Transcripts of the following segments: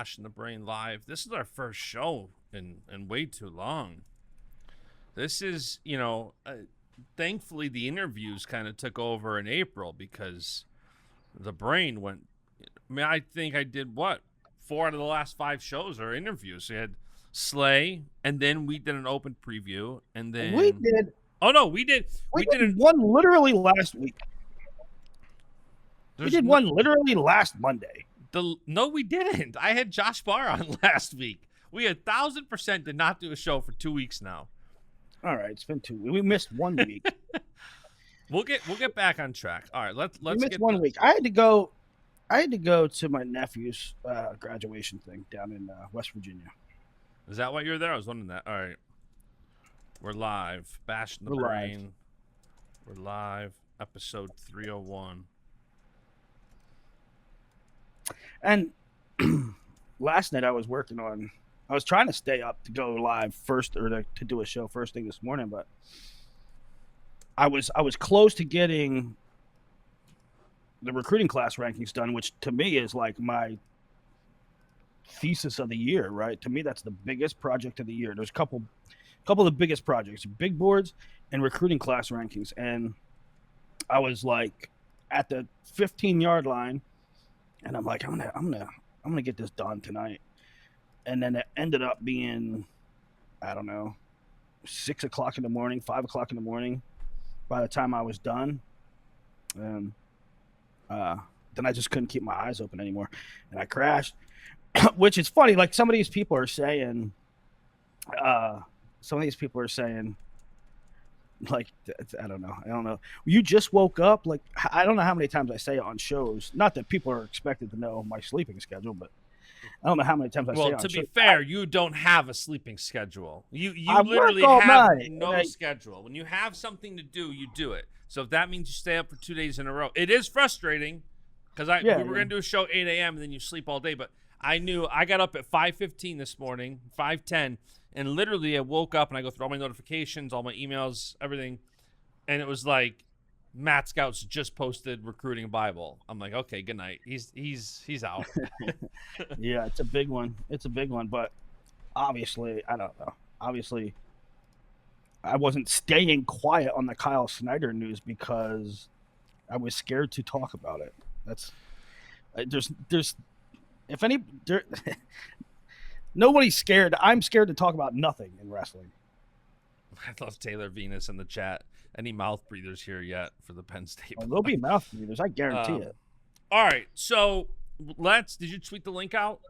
Basch The Brain live. This is our first show in way too long. This is, thankfully the interviews kind of took over in April because the brain went. I mean, I think I did what 4 out of the last 5 shows are interviews. We had Slay, and then we did an open preview, and then we did. Oh no, we did. We did one literally last week. We did one literally last Monday. No, we didn't. I had Josh Barr on last week. We 1,000% did not do a show for 2 weeks now. All right, it's been 2 weeks. We missed 1 week. We'll get back on track. All right, let's get 1 week. I had to go to my nephew's graduation thing down in West Virginia. Is that why you were there? I was wondering that. All right, we're live. Basch The Brain. We're live. Episode 301. And last night I was trying to stay up to go live first or to do a show first thing this morning, but I was close to getting the recruiting class rankings done, which to me is like my thesis of the year, right? To me, that's the biggest project of the year. There's a couple of the biggest projects, big boards and recruiting class rankings. And I was like at the 15-yard line, and I'm like, I'm gonna get this done tonight. And then it ended up being, I don't know, 6 o'clock in the morning, 5 o'clock in the morning by the time I was done. And then I just couldn't keep my eyes open anymore. And I crashed, which is funny. Like some of these people are saying, like, I don't know. You just woke up. Like, I don't know how many times I say it on shows. Not that people are expected to know my sleeping schedule, but I don't know how many times I say it on shows. Well, to be fair, you don't have a sleeping schedule. You literally have no schedule. When you have something to do, you do it. So if that means you stay up for 2 days in a row, it is frustrating because we were going to do a show 8 a.m. and then you sleep all day. But I knew I got up at 5:15 this morning, 5:10. And literally, I woke up and I go through all my notifications, all my emails, everything, and it was like, Matt Scouts just posted recruiting Bible. I'm like, okay, good night. He's out. Yeah, it's a big one. But obviously, I don't know. Obviously, I wasn't staying quiet on the Kyle Snyder news because I was scared to talk about it. Nobody's scared. I'm scared to talk about nothing in wrestling. I love Taylor Venus in the chat. Any mouth breathers here yet for the Penn State? Oh, there'll be mouth breathers. I guarantee it. All right. So did you tweet the link out?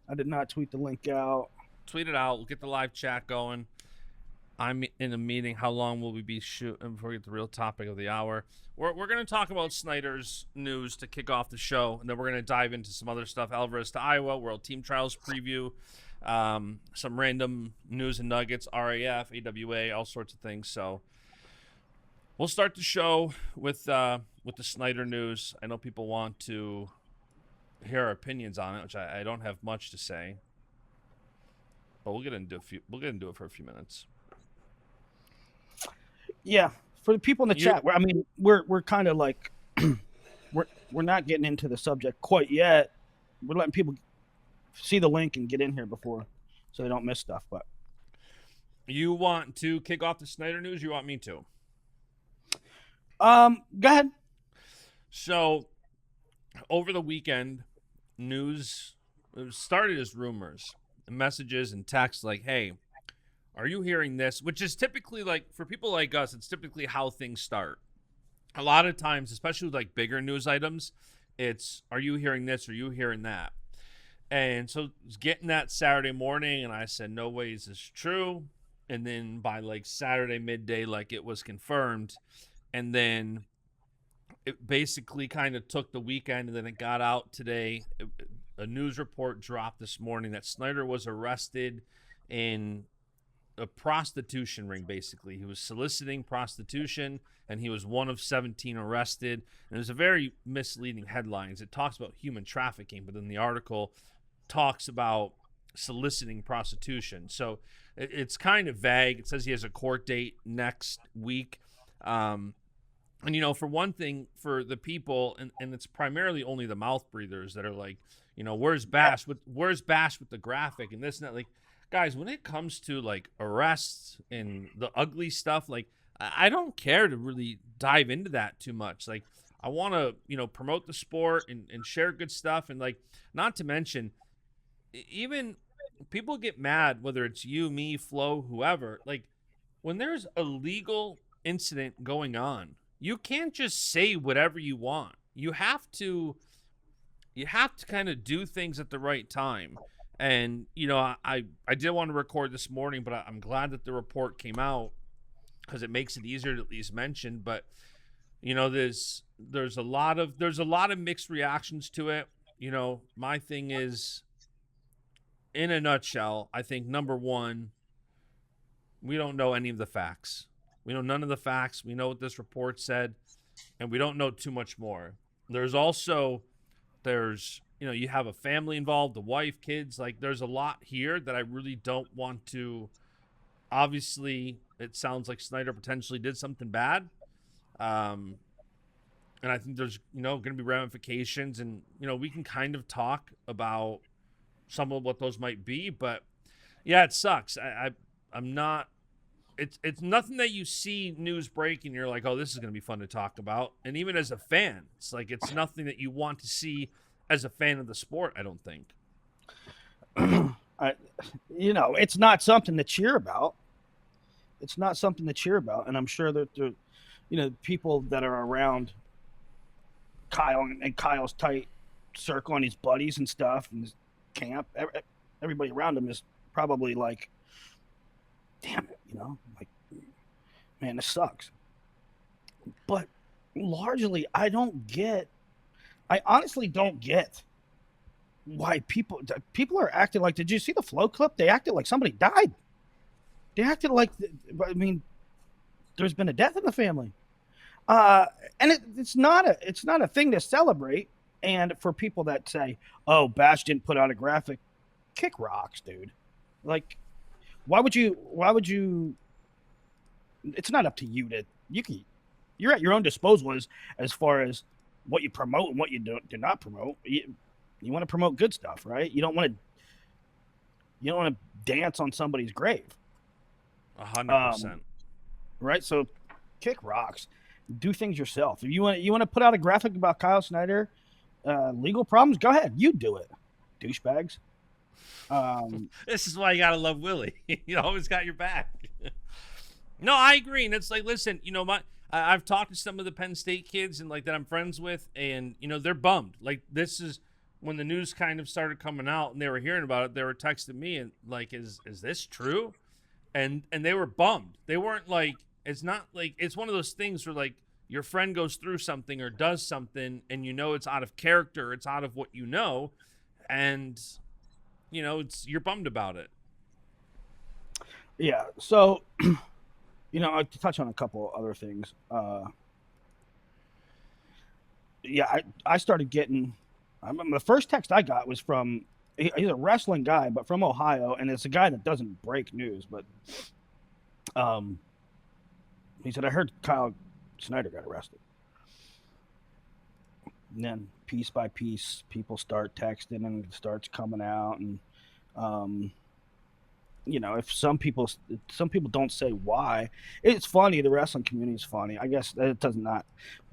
I did not tweet the link out. Tweet it out. We'll get the live chat going. I'm in a meeting. How long will we be shooting before we get the real topic of the hour? We're going to talk about Snyder's news to kick off the show, and then we're going to dive into some other stuff. Alvarez to Iowa, World Team Trials preview, some random news and nuggets, RAF, AWA, all sorts of things. So we'll start the show with the Snyder news. I know people want to hear our opinions on it, which I don't have much to say, but we'll get into it for a few minutes. Yeah, for the people in the chat, we're kind of like we're not getting into the subject quite yet. We're letting people see the link and get in here before, so they don't miss stuff. But you want to kick off the Snyder news? You want me to? Go ahead. So over the weekend, news started as rumors, messages, and texts like, "Hey, are you hearing this?" Which is typically, like, for people like us, it's typically how things start. A lot of times, especially with like bigger news items, it's, "Are you hearing this? Are you hearing that?" And so I was getting that Saturday morning, and I said, "No way is this true." And then by like Saturday midday, like, it was confirmed. And then it basically kind of took the weekend, and then it got out today. A news report dropped this morning that Snyder was arrested in a prostitution ring. Basically, he was soliciting prostitution, and he was one of 17 arrested. And it was a very misleading headlines. It talks about human trafficking, but then the article talks about soliciting prostitution. So it's kind of vague. It says he has a court date next week. And, for one thing, for the people, and it's primarily only the mouth breathers that are like, Where's Basch with the graphic and this and that? Like, guys, when it comes to like arrests and the ugly stuff, like I don't care to really dive into that too much. Like, I want to, promote the sport and share good stuff. And like, not to mention, even people get mad, whether it's you, me, Flo, whoever, like when there's a legal incident going on, you can't just say whatever you want. You have to kind of do things at the right time. And I did want to record this morning, but I'm glad that the report came out because it makes it easier to at least mention. But there's a lot of mixed reactions to it. My thing is, in a nutshell, I think number one, we don't know any of the facts. We know none of the facts. We know what this report said, and we don't know too much more. There's you have a family involved, the wife, kids. Like, there's a lot here that I really don't want to. Obviously, it sounds like Snyder potentially did something bad. And I think there's, going to be ramifications, and, we can kind of talk about some of what those might be, but yeah, it sucks. I'm not, it's nothing that you see news break and you're like, oh, this is going to be fun to talk about. And even as a fan, it's like, it's nothing that you want to see as a fan of the sport, I don't think. It's not something to cheer about. It's not something to cheer about. And I'm sure that the people that are around Kyle and Kyle's tight circle and his buddies and stuff and his camp, everybody around him is probably like, damn it, like, man, this sucks. But largely, I honestly don't get why people are acting like, did you see the Flow clip? They acted like somebody died. They acted like, there's been a death in the family. And it's not a thing to celebrate. And for people that say, oh, Basch didn't put out a graphic, kick rocks, dude. Like, why would you, it's not up to you you're at your own disposal as far as what you promote and what you do not promote. You want to promote good stuff, right? You don't want to dance on somebody's grave. 100%. Right? So kick rocks. Do things yourself. If you want to put out a graphic about Kyle Snyder, legal problems, go ahead. You do it. Douchebags. This is why you gotta love Willie. You always got your back. No, I agree. And it's like, listen, I've talked to some of the Penn State kids and like that I'm friends with, and they're bummed. Like, this is when the news kind of started coming out and they were hearing about it, they were texting me and like, is this true? And they were bummed. They weren't like, it's not like, it's one of those things where like your friend goes through something or does something and it's out of character, it's out of what and you're bummed about it. Yeah. So, to touch on a couple other things. I started getting, the first text I got was from, he's a wrestling guy, but from Ohio. And it's a guy that doesn't break news, but, he said, I heard Kyle Snyder got arrested. And then piece by piece, people start texting and it starts coming out. And, if some people don't say why, it's funny. The wrestling community is funny. I guess it does not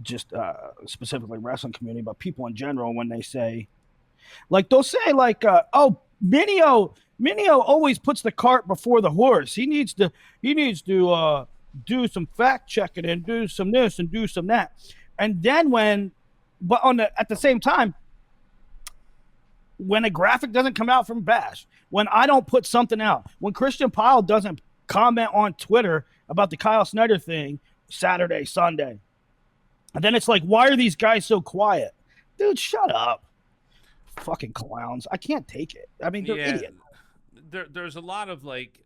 just specifically wrestling community, but people in general, when they say, like, they'll say like, oh, Minio always puts the cart before the horse. He needs to do some fact checking and do some this and do some that. And then at the same time, when a graphic doesn't come out from Basch, when I don't put something out, when Christian Pyle doesn't comment on Twitter about the Kyle Snyder thing Saturday, Sunday, and then it's like, why are these guys so quiet? Dude, shut up. Fucking clowns. I can't take it. I mean, they're idiots. There's a lot of like,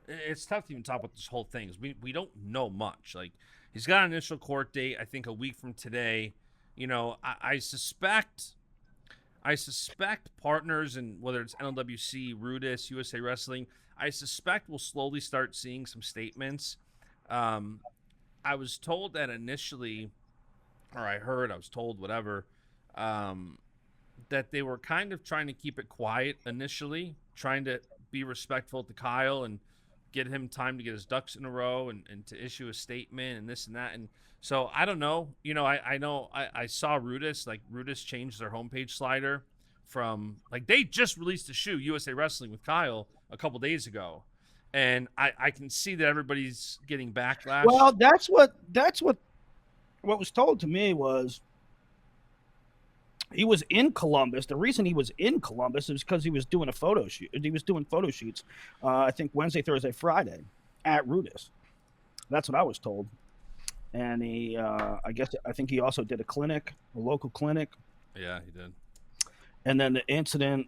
it's tough to even talk about this whole thing. We don't know much. Like, he's got an initial court date, I think a week from today. I suspect partners, and whether it's NLWC, Rudis, USA Wrestling, I suspect we'll slowly start seeing some statements. I was told that initially or I heard, I was told, whatever, that they were kind of trying to keep it quiet initially, trying to be respectful to Kyle and get him time to get his ducks in a row and to issue a statement and this and that. And so I don't know. I know I saw Rudis, like Rudis changed their homepage slider from, like, they just released a shoe, USA Wrestling with Kyle, a couple days ago. And I can see that everybody's getting backlash. Well, that's what was told to me was he was in Columbus. The reason he was in Columbus is because he was doing a photo shoot. He was doing photo shoots, I think Wednesday, Thursday, Friday at Rudis. That's what I was told. And he, I think he also did a local clinic. Yeah, he did. And then the incident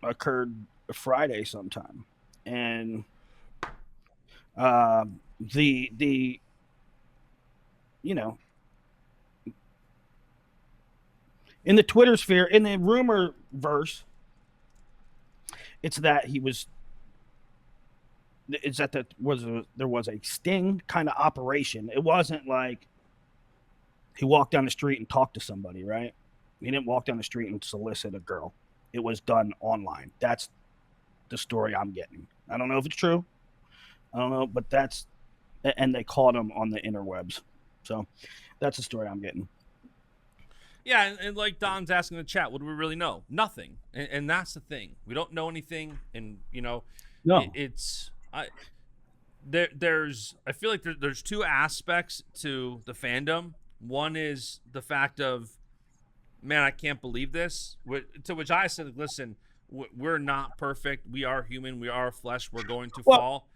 occurred Friday sometime. And the in the Twitter sphere, in the rumor verse, it's that there was a sting kind of operation. It wasn't like he walked down the street and talked to somebody, right? He didn't walk down the street and solicit a girl. It was done online. That's the story I'm getting. I don't know if it's true. I don't know, but and they caught him on the interwebs. So that's the story I'm getting. Yeah, and like Don's asking in the chat, what do we really know? Nothing. And that's the thing. We don't know anything. And, No. I feel like there's two aspects to the fandom. One is the fact of, man, I can't believe this. To which I said, listen, we're not perfect. We are human. We are flesh. We're going to fall.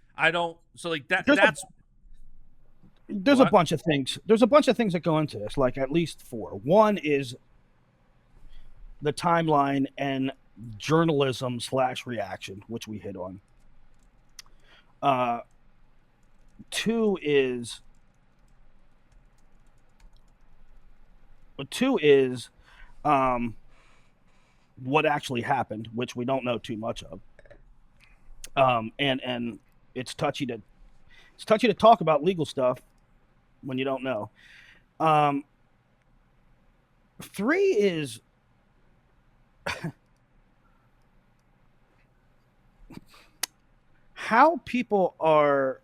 There's a bunch of things. There's a bunch of things that go into this, like at least 4. One is the timeline and journalism / reaction, which we hit on. 2 is what actually happened, which we don't know too much of. And it's touchy to talk about legal stuff when you don't know. 3 is how people are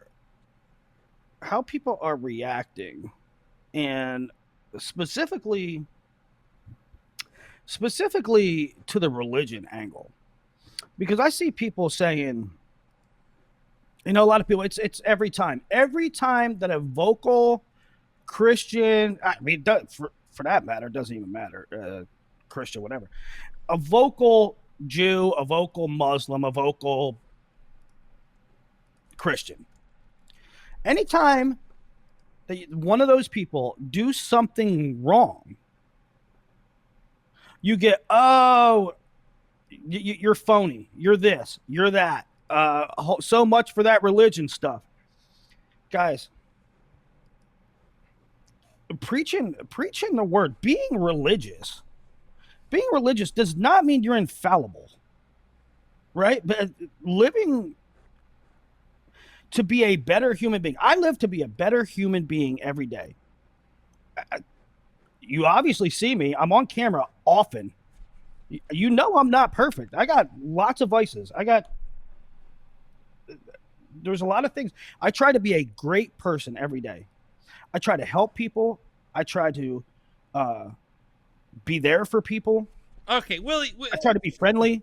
reacting, and specifically to the religion angle, because I see people saying, a lot of people, it's every time that a vocal Christian, I mean, for that matter, it doesn't even matter, Christian, whatever, a vocal Jew, a vocal Muslim, a vocal Christian, anytime that one of those people do something wrong, you get, you're phony, you're this, you're that, so much for that religion stuff. Guys, preaching the word, being religious does not mean you're infallible, right? But living to be a better human being. I live to be a better human being every day. You obviously see me. I'm on camera often. I'm not perfect. I got lots of vices. There's a lot of things. I try to be a great person every day. I try to help people. I try to be there for people. Okay, Willie. I try to be friendly.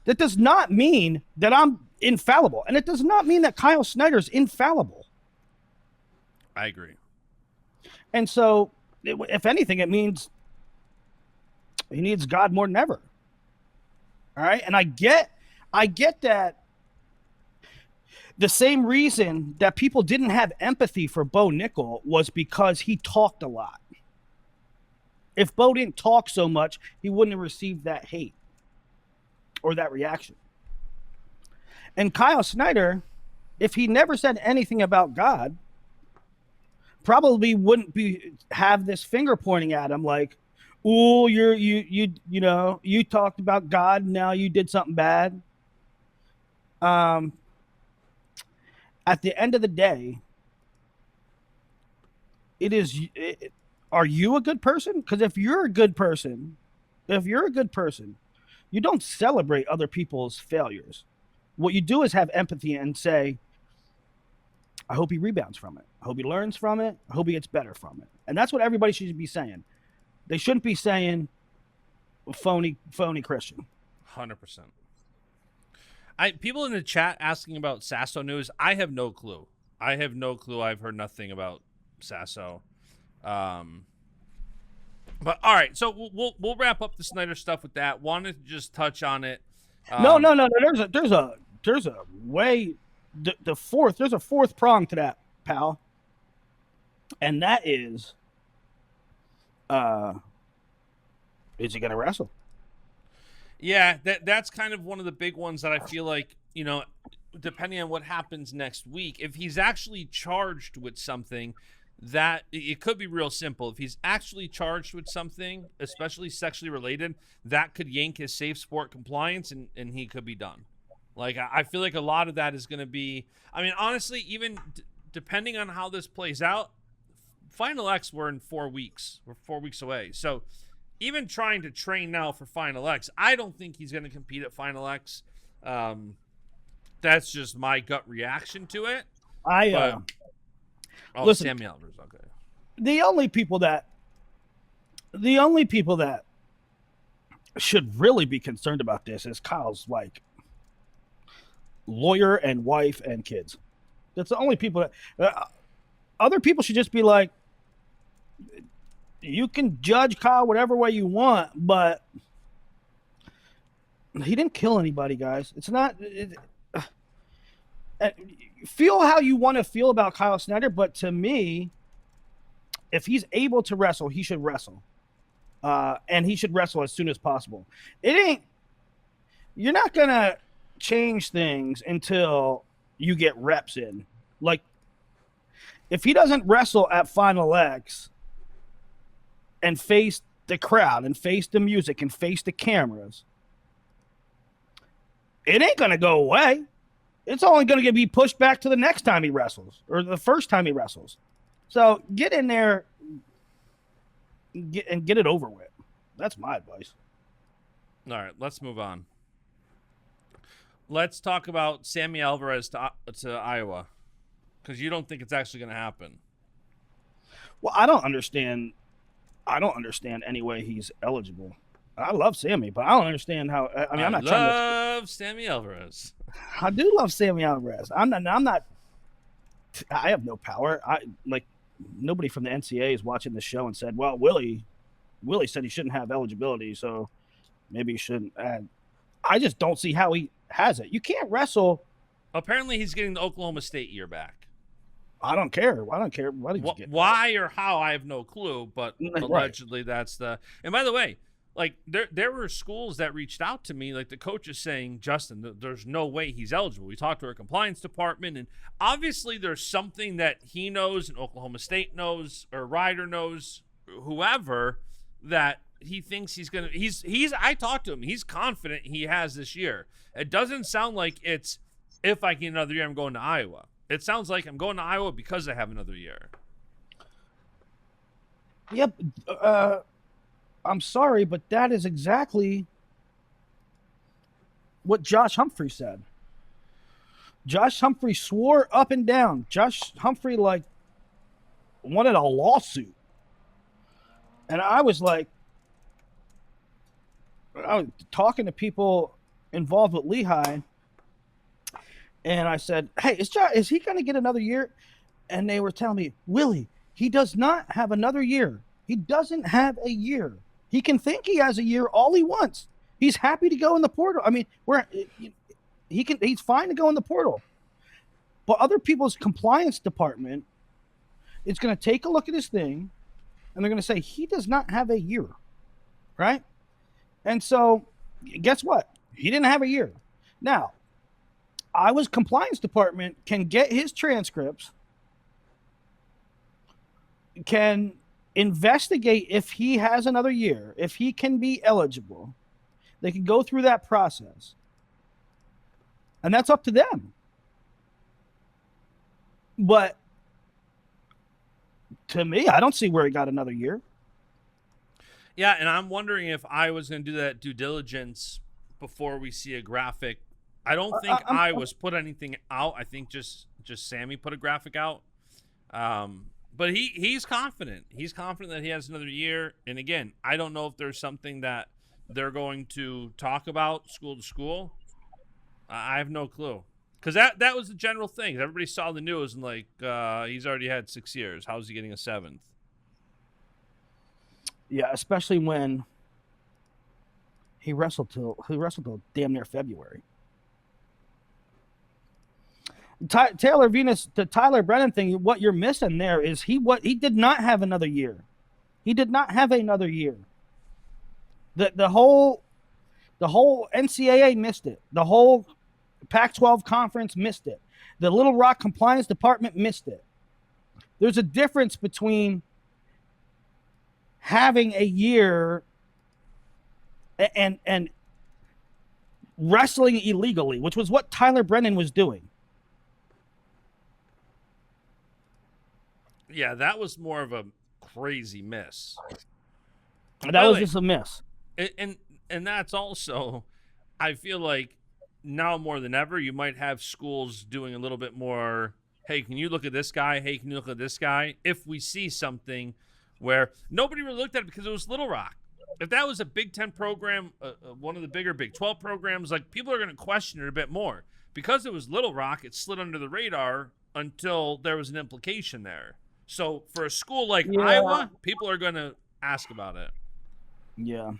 That does not mean that I'm infallible. And it does not mean that Kyle Snyder's infallible. I agree. And so, if anything, it means he needs God more than ever. All right? And I get that the same reason that people didn't have empathy for Bo Nickel was because he talked a lot. If Bo didn't talk so much, he wouldn't have received that hate or that reaction. And Kyle Snyder, if he never said anything about God, probably wouldn't have this finger pointing at him like, "Ooh, you talked about God, now you did something bad." At the end of the day, are you a good person? Because if you're a good person, you don't celebrate other people's failures. What you do is have empathy and say, I hope he rebounds from it. I hope he learns from it. I hope he gets better from it. And that's what everybody should be saying. They shouldn't be saying phony Christian. 100%. People in the chat asking about Sasso news. I have no clue. I've heard nothing about Sasso. But all right, so we'll wrap up the Snyder stuff with that. Wanted to just touch on it. No. There's a way. There's a fourth prong to that, pal. And that is he gonna wrestle? Yeah, that's kind of one of the big ones that I feel like, depending on what happens next week, if he's actually charged with something, that it could be real simple. If he's actually charged with something, especially sexually related, that could yank his safe sport compliance and he could be done. Like, I feel like a lot of that is going to be, I mean, honestly, even depending on how this plays out, Final X, we're in 4 weeks. We're 4 weeks away. So even trying to train now for Final X, I don't think he's going to compete at Final X. That's just my gut reaction to it. Listen, Sammy Alvarez, okay. The only people that should really be concerned about this is Kyle's like lawyer and wife and kids. That's the only people that other people should just be like, you can judge Kyle whatever way you want, but he didn't kill anybody, guys. It's not. Feel how you want to feel about Kyle Snyder, but to me, if he's able to wrestle, he should wrestle. And he should wrestle as soon as possible. You're not going to change things until you get reps in. Like, if he doesn't wrestle at Final X and face the crowd and face the music and face the cameras, it ain't going to go away. It's only going to be pushed back to the next time he wrestles or the first time he wrestles. So get in there and get it over with. That's my advice. All right, let's move on. Let's talk about Sammy Alvarez to Iowa, because you don't think it's actually going to happen. Well, I don't understand any way he's eligible. I love Sammy, but I don't understand how. I mean, I'm not trying to love Sammy Alvarez. I do love Sammy Alvarez. I'm not. I have no power. Nobody from the NCAA is watching the show and said, "Well, Willie said he shouldn't have eligibility, so maybe he shouldn't." I just don't see how he has it. You can't wrestle. Apparently, he's getting the Oklahoma State year back. I don't care. Why Why or how? I have no clue. But right. Allegedly, that's the. And by the way, like there were schools that reached out to me, like the coach is saying, Justin, there's no way he's eligible. We talked to our compliance department, and obviously there's something that he knows and Oklahoma State knows or Ryder knows, whoever, that he thinks he's gonna. I talked to him. He's confident he has this year. It doesn't sound like it's if I get another year, I'm going to Iowa. It sounds like I'm going to Iowa because I have another year. Yep. I'm sorry, but that is exactly what Josh Humphrey said. Josh Humphrey swore up and down. Josh Humphrey wanted a lawsuit. And I was talking to people involved with Lehigh, and I said, "Hey, is he going to get another year?" And they were telling me, "Willie, he does not have another year. He doesn't have a year. He can think he has a year all he wants. He's happy to go in the portal. I mean, he's fine to go in the portal. But other people's compliance department is going to take a look at his thing, and they're going to say he does not have a year, right? And so, guess what? He didn't have a year. Now, Iowa's compliance department can get his transcripts, can investigate if he has another year, if he can be eligible. They can go through that process. And that's up to them. But To me, I don't see where he got another year. Yeah, and I'm wondering if I was going to do that due diligence before we see a graphic. I don't think I was put anything out. I think just Sammy put a graphic out. But he's confident. He's confident that he has another year. And again, I don't know if there's something that they're going to talk about school to school. I have no clue. Because that was the general thing. Everybody saw the news and like, he's already had 6 years. How's he getting a 7th? Yeah, especially when he wrestled till damn near February. Taylor Venus, the Tyler Brennan thing, what you're missing there is he did not have another year. He did not have another year. The whole NCAA missed it. The whole Pac-12 conference missed it. The Little Rock compliance department missed it. There's a difference between having a year and wrestling illegally, which was what Tyler Brennan was doing. Yeah, that was more of a crazy miss. That was just a miss. And that's also, I feel like now more than ever, you might have schools doing a little bit more, hey, can you look at this guy? Hey, can you look at this guy? If we see something where nobody really looked at it because it was Little Rock. If that was a Big Ten program, one of the bigger Big 12 programs, like people are going to question it a bit more. Because it was Little Rock, it slid under the radar until there was an implication there. So for a school like Iowa, people are going to ask about it. Yeah.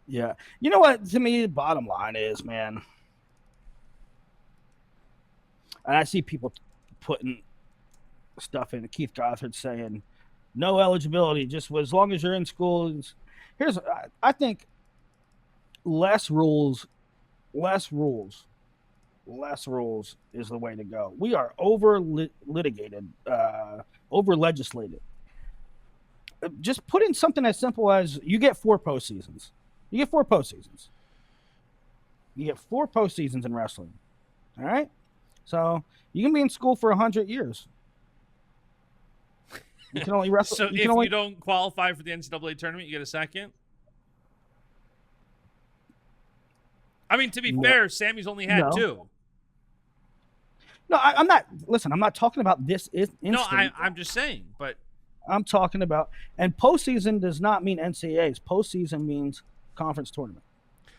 Yeah. You know what? To me, the bottom line is, man, and I see people putting stuff in. Keith Gothard saying, no eligibility, just as long as you're in school. I think less rules is the way to go. We are over-litigated, over-legislated. Just put in something as simple as you get 4 postseasons. You get 4 postseasons. You get 4 postseasons in wrestling. All right? So you can be in school for 100 years. You can only wrestle. So you don't qualify for the NCAA tournament, you get a second? I mean, to be fair, Sammy's only had 2. No, I'm not. Listen, I'm not talking about this instant. No, I'm just saying, but I'm talking about, and postseason does not mean NCAAs. Postseason means conference tournament.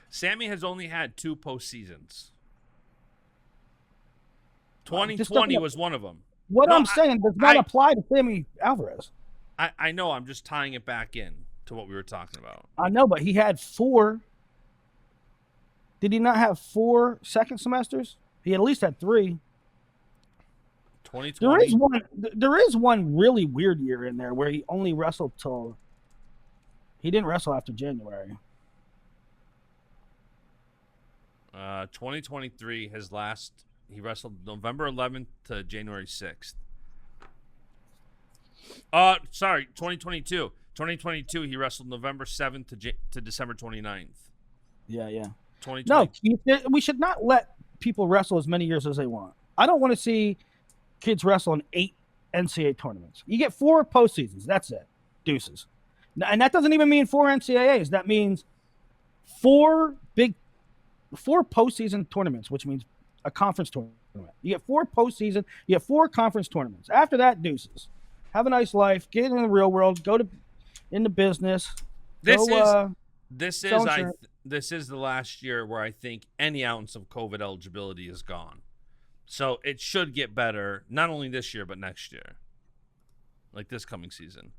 Sammy has only had 2 postseasons. 2020 was one of them. What I'm saying does not apply to Sammy Alvarez. I know. I'm just tying it back in to what we were talking about. I know, but he had 4. Did he not have 4 second semesters? He at least had 3. 2020. There is one really weird year in there where he only wrestled till. He didn't wrestle after January. 2023, his last. He wrestled November 11th to January 6th. Sorry, 2022. 2022, he wrestled November 7th to December 29th. Yeah. 2020. No, Keith, we should not let people wrestle as many years as they want. I don't want to see kids wrestle in 8 NCAA tournaments. You get 4 postseasons. That's it. Deuces. And that doesn't even mean 4 NCAAs. That means 4 postseason tournaments, which means a conference tournament. You get 4 postseason. You get 4 conference tournaments. After that, deuces. Have a nice life. Get in the real world. Go into business. This is the last year where I think any ounce of COVID eligibility is gone. So it should get better, not only this year but next year, like this coming season.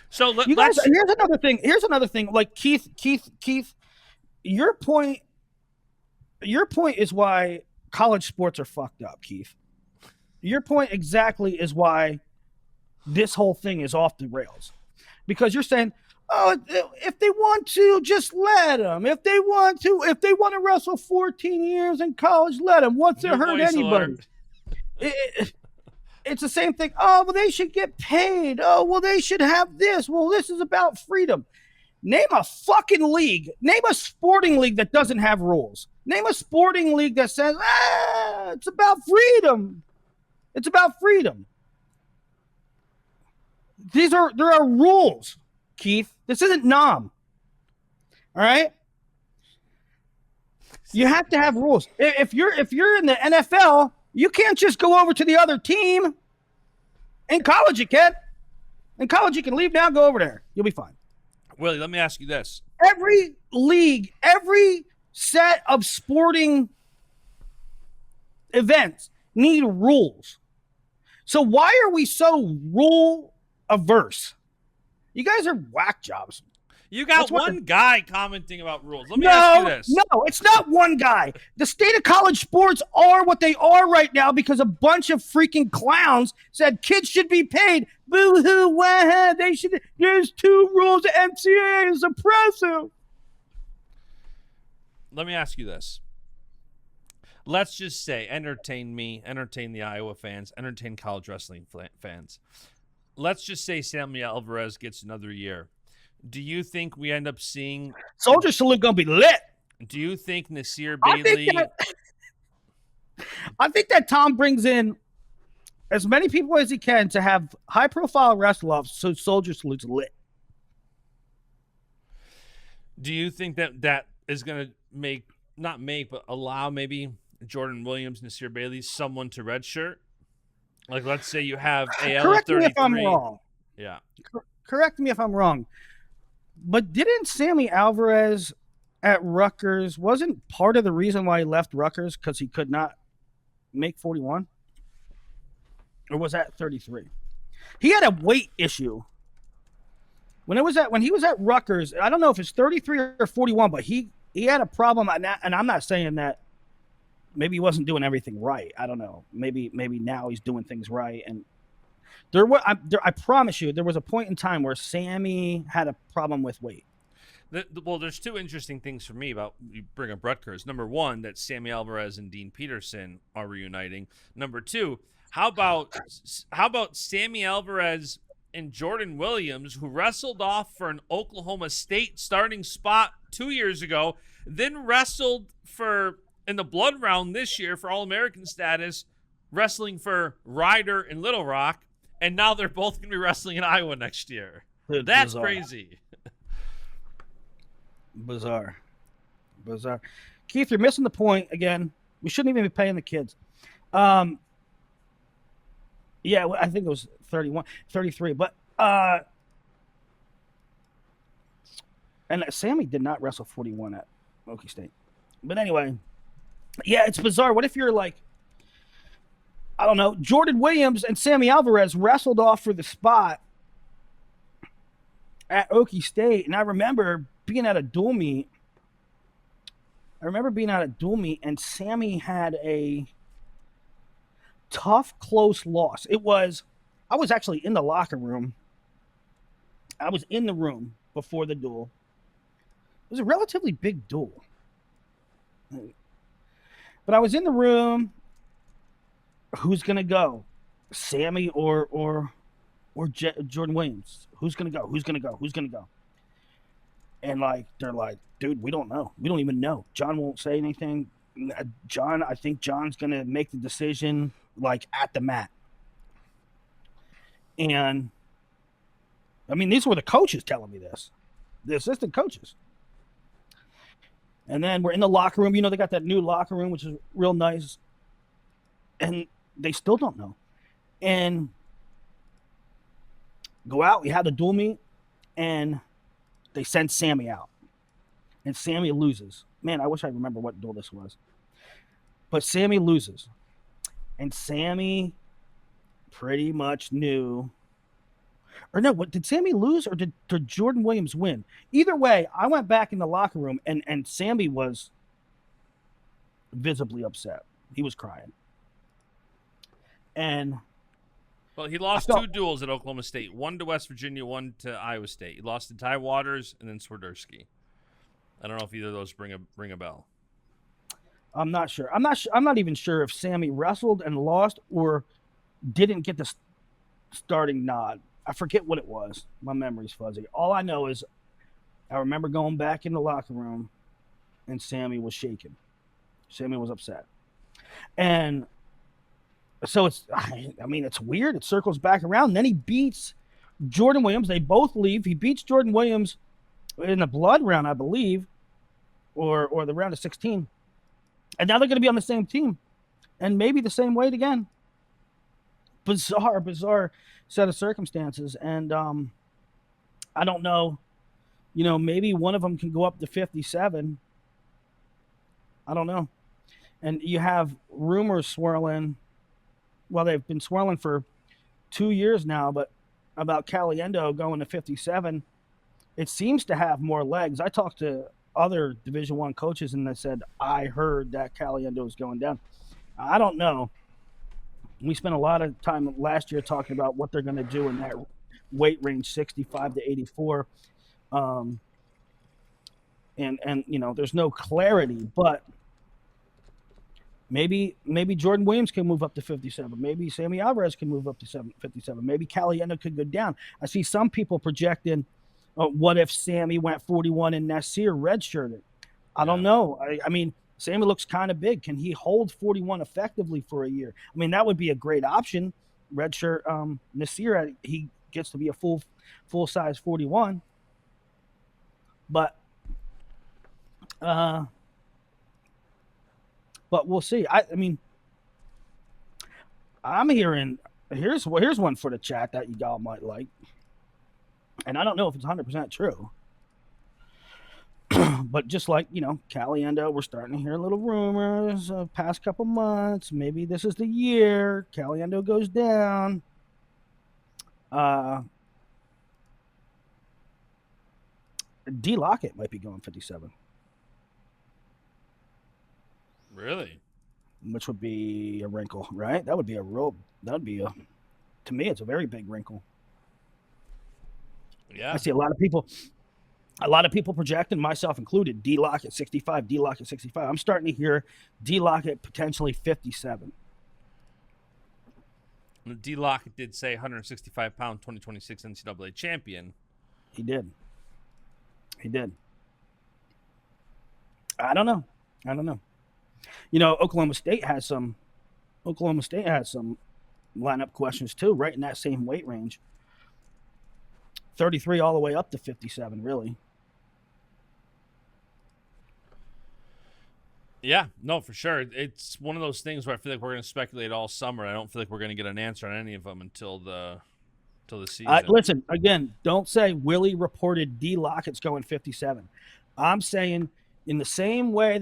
So you guys, here's another thing. Like Keith. Your point is why college sports are fucked up, Keith. Your point exactly is why this whole thing is off the rails. Because you're saying, oh, if they want to, just let them. If they want to wrestle 14 years in college, let them. What's it hurt anybody? It's the same thing. Oh, well, they should get paid. Oh, well, they should have this. Well, this is about freedom. Name a fucking league. Name a sporting league that doesn't have rules. Name a sporting league that says, it's about freedom. It's about freedom. There are rules, Keith. This isn't Nom. All right? You have to have rules. If you're in the NFL, you can't just go over to the other team. In college, you can. In college, you can leave now, go over there. You'll be fine. Willie, let me ask you this. Every league, every set of sporting events need rules. So why are we so rule averse? You guys are whack jobs. You got one guy commenting about rules. Let me ask you this. No, it's not one guy. The state of college sports are what they are right now because a bunch of freaking clowns said kids should be paid. Boo-hoo, wah, they should. There's 2 rules. The NCAA is oppressive. Let me ask you this. Let's just say, entertain me, entertain the Iowa fans, entertain college wrestling fans. Let's just say Sammy Alvarez gets another year. Do you think we end up seeing Soldier Salute gonna be lit? Do you think Nasir Bailey? I think that Tom brings in as many people as he can to have high-profile wrestle-offs so Soldier Salute's lit. Do you think that is going to but allow maybe Jordan Williams, Nasir Bailey, someone to redshirt? Like, let's say you have AL Correct 33. me if I'm wrong. Yeah. Correct me if I'm wrong. But didn't Sammy Alvarez at Rutgers, wasn't part of the reason why he left Rutgers because he could not make 41? Or was that 33? He had a weight issue. When he was at Rutgers, I don't know if it's 33 or 41, but he had a problem, and I'm not saying that maybe he wasn't doing everything right. I don't know. Maybe now he's doing things right. And I promise you, there was a point in time where Sammy had a problem with weight. Well, there's 2 interesting things for me about you bring up Rutgers. Number 1, that Sammy Alvarez and Dean Peterson are reuniting. Number 2, how about Sammy Alvarez and Jordan Williams, who wrestled off for an Oklahoma State starting spot 2 years ago, then wrestled in the blood round this year for All-American status, wrestling for Ryder and Little Rock, and now they're both going to be wrestling in Iowa next year. Dude, That's bizarre. crazy. Bizarre. Keith, you're missing the point again. We shouldn't even be paying the kids. Yeah, I think it was 33. But and Sammy did not wrestle 41 at Okie State. But anyway, yeah, it's bizarre. What if you're like, I don't know, Jordan Williams and Sammy Alvarez wrestled off for the spot at Okie State, and I remember being at a dual meet. And Sammy had a tough, close loss. I was actually in the locker room. I was in the room before the duel. It was a relatively big duel. But I was in the room. Who's going to go? Sammy or Jordan Williams? Who's going to go? And they're like, dude, we don't know. We don't even know. John won't say anything. I think John's going to make the decision at the mat. And I mean, these were the coaches telling me this, the assistant coaches. And then we're in the locker room. They got that new locker room, which is real nice. And they still don't know. And go out. We had the dual meet, and they send Sammy out. And Sammy loses. Man, I wish I remember what duel this was. But Sammy loses. And Sammy pretty much knew. Or no, did Sammy lose or did Jordan Williams win? Either way, I went back in the locker room, and Sammy was visibly upset. He was crying. And well, he lost 2 duels at Oklahoma State. 1 to West Virginia, 1 to Iowa State. He lost to Ty Waters and then Swiderski. I don't know if either of those ring a bell. I'm not sure. I'm not even sure if Sammy wrestled and lost or didn't get the starting nod. I forget what it was. My memory's fuzzy. All I know is I remember going back in the locker room and Sammy was shaking. Sammy was upset. And so it's weird. It circles back around. And then he beats Jordan Williams, they both leave. He beats Jordan Williams in the blood round, I believe, or the round of 16. And now they're going to be on the same team and maybe the same weight again. Bizarre set of circumstances. And I don't know, maybe one of them can go up to 57. I don't know. And you have rumors swirling. Well, they've been swirling for 2 years now, but about Caliendo going to 57. It seems to have more legs. I talked to other Division I coaches, and they said, I heard that Caliendo is going down. I don't know. We spent a lot of time last year talking about what they're going to do in that weight range, 65 to 84. And there's no clarity, but maybe Jordan Williams can move up to 57. Maybe Sammy Alvarez can move up to 57. Maybe Caliendo could go down. I see some people projecting, what if Sammy went 41 and Nasir redshirted? I don't know. I mean, Sammy looks kind of big. Can he hold 41 effectively for a year? I mean, that would be a great option. Redshirt Nasir, he gets to be a full size 41. But we'll see. I mean, I'm hearing here's one for the chat that you all might like, and I don't know if it's 100% true. But just like, Caliendo, we're starting to hear little rumors past couple months. Maybe this is the year Caliendo goes down. Dee Lockett might be going 57. Really? Which would be a wrinkle, right? To me, it's a very big wrinkle. Yeah. I see a lot of people projecting, myself included, Dee Lockett 65, Dee Lockett 65. I'm starting to hear Dee Lockett potentially 57. Dee Lockett did say 165-pound 2026 NCAA champion. He did. I don't know. Oklahoma State has some lineup questions too, right in that same weight range. 33 all the way up to 57, really. Yeah, no, for sure. It's one of those things where I feel like we're going to speculate all summer. I don't feel like we're going to get an answer on any of them until the season. Listen, again, don't say Willie reported Dee Lockett's going 57. I'm saying in the same way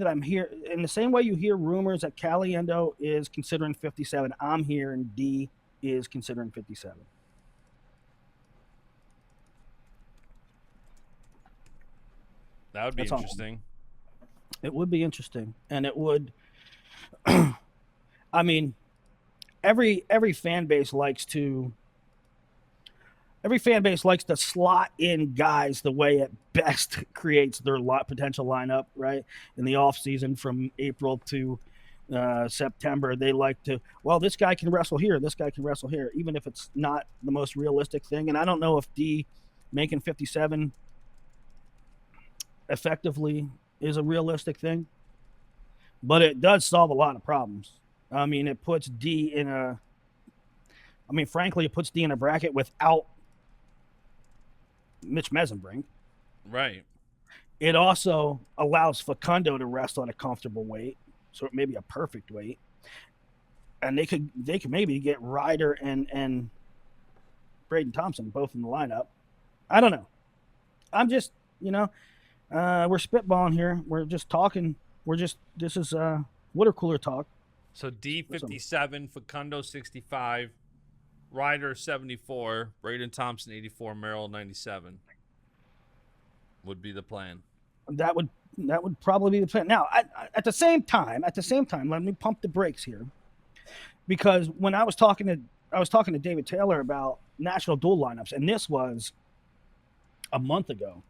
you hear rumors that Caliendo is considering 57, I'm hearing Dee is considering 57. That would be interesting. It would be interesting, and it would. I mean, every fan base likes to slot in guys the way it best creates their potential lineup, right? In the off season from April to September, they like to, this guy can wrestle here, this guy can wrestle here, even if it's not the most realistic thing. And I don't know if Dee making 57 effectively is a realistic thing, but it does solve a lot of problems. I mean, it puts Dee in a bracket without Mitch Mesenbrink. Right. It also allows Facundo to rest on a comfortable weight, so it may be a perfect weight. And they could maybe get Ryder and Braden Thompson both in the lineup. I don't know. I'm just, we're spitballing here. We're just talking. This is water cooler talk. So Dee 57, Facundo 65, Ryder 74, Braden Thompson 84, Merrill 97 would be the plan. That would probably be the plan. Now, at the same time, let me pump the brakes here, because when I was talking to David Taylor about national dual lineups, and this was a month ago.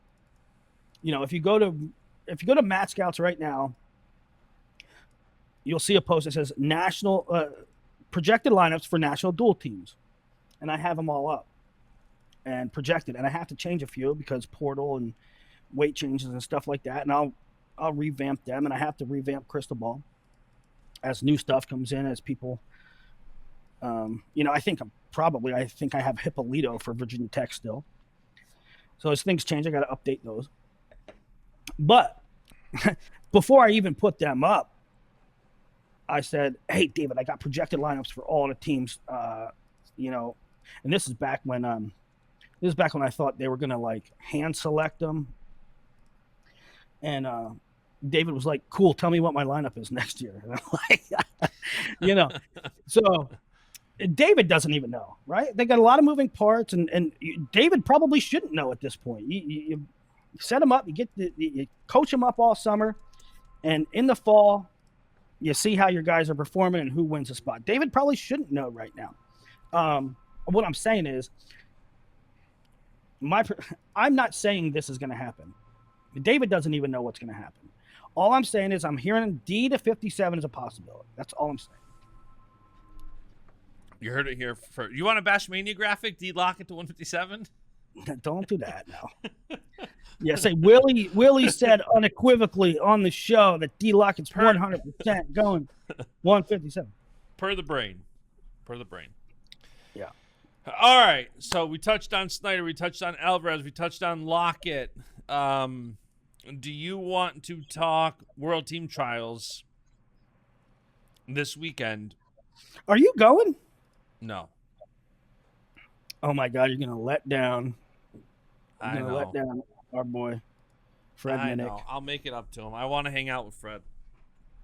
If you go to Matt Scouts right now, you'll see a post that says national projected lineups for national dual teams. And I have them all up and projected, and I have to change a few because portal and weight changes and stuff like that. And I'll revamp them, and I have to revamp Crystal Ball as new stuff comes in, as people, I think I'm probably. I think I have Hippolito for Virginia Tech still. So as things change, I got to update those. But before I even put them up, I said, "Hey, David, I got projected lineups for all the teams." And this is back when I thought they were gonna like hand select them. And David was like, "Cool, tell me what my lineup is next year." And I'm like, So David doesn't even know, right? They got a lot of moving parts, and David probably shouldn't know at this point. You set him up, you coach him up all summer, and in the fall, you see how your guys are performing and who wins a spot. David probably shouldn't know right now. What I'm saying is, I'm not saying this is going to happen. David doesn't even know what's going to happen. All I'm saying is I'm hearing D to 57 is a possibility. That's all I'm saying. You heard it here first. You want a Baschamania graphic? Dee Lockett to 157? Don't do that now. Yeah, say Willie said unequivocally on the show that Dee Lockett's 100% going 157. Per the brain. Yeah. All right. So we touched on Snyder. We touched on Alvarez. We touched on Locket. Do you want to talk World Team Trials this weekend? Are you going? No. Oh my God, you're gonna let down. I know. Let down our boy Fred I Minnick. know. I'll make it up to him. I want to hang out with Fred,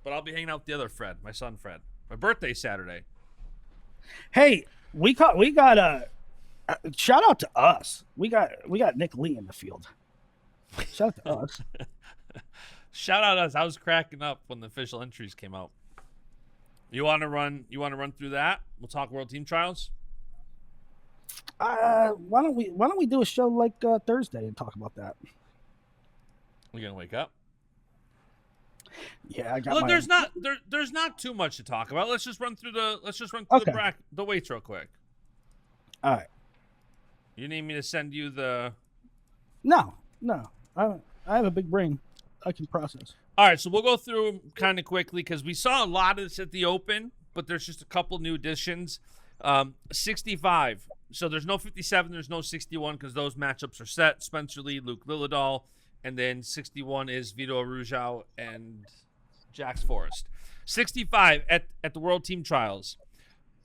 but I'll be hanging out with the other Fred, my son Fred. My birthday's Saturday. Hey, we got a shout out to us. We got Nick Lee in the field. Shout out to us. Shout out us. I was cracking up when the official entries came out. You want to run through that? We'll talk World Team Trials. Why don't we do a show like Thursday and talk about that? We gonna wake up? Yeah, I got. Look, there's not too much to talk about. Let's just run through the weights real quick. All right. You need me to send you the? No. I have a big brain. I can process. All right, so we'll go through kind of quickly because we saw a lot of this at the Open, but there's just a couple new additions. 65. So there's no 57, there's no 61 because those matchups are set. Spencer Lee, Luke Lillidahl, and then 61 is Vito Arujau and Jax Forrest. 65 at the World Team Trials.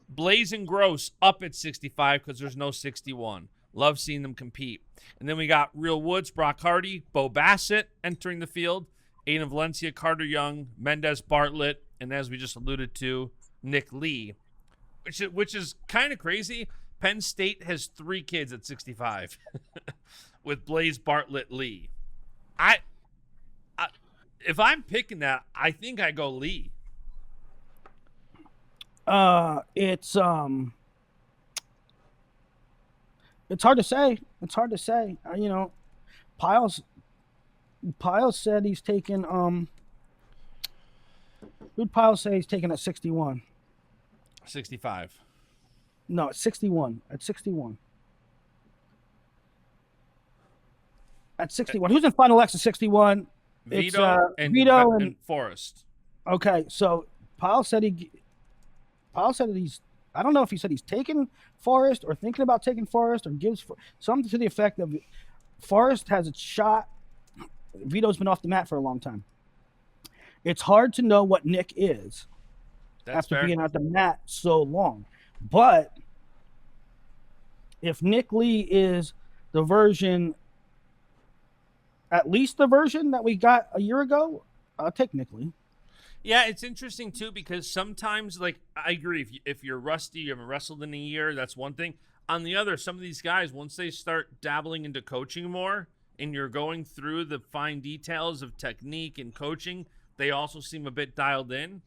Blaze and Gross up at 65 because there's no 61. Love seeing them compete. And then we got Real Woods, Brock Hardy, Bo Bassett entering the field. Aiden Valencia, Carter Young, Mendez Bartlett, and as we just alluded to, Nick Lee, which is kind of crazy. Penn State has 3 kids at 65 with Blaze, Bartlett, Lee. If I'm picking that, I think I go Lee. It's hard to say. Piles said he's taking who'd Piles say he's taking at 61? 65. No, at 61. At 61. Who's in Final X at 61? Vito Vito and Forrest. Okay, so Piles said he's. I don't know if he said he's taking Forrest or thinking about taking Forrest or gives something to the effect of Forrest has a shot. Vito's been off the mat for a long time. It's hard to know what Nick is after being off the mat so long. But if Nick Lee is the version, at least the version that we got a year ago, I'll take Nick Lee. Yeah, it's interesting, too, because sometimes, like, I agree. If you're rusty, you haven't wrestled in a year, that's one thing. On the other, some of these guys, once they start dabbling into coaching more and you're going through the fine details of technique and coaching, they also seem a bit dialed in.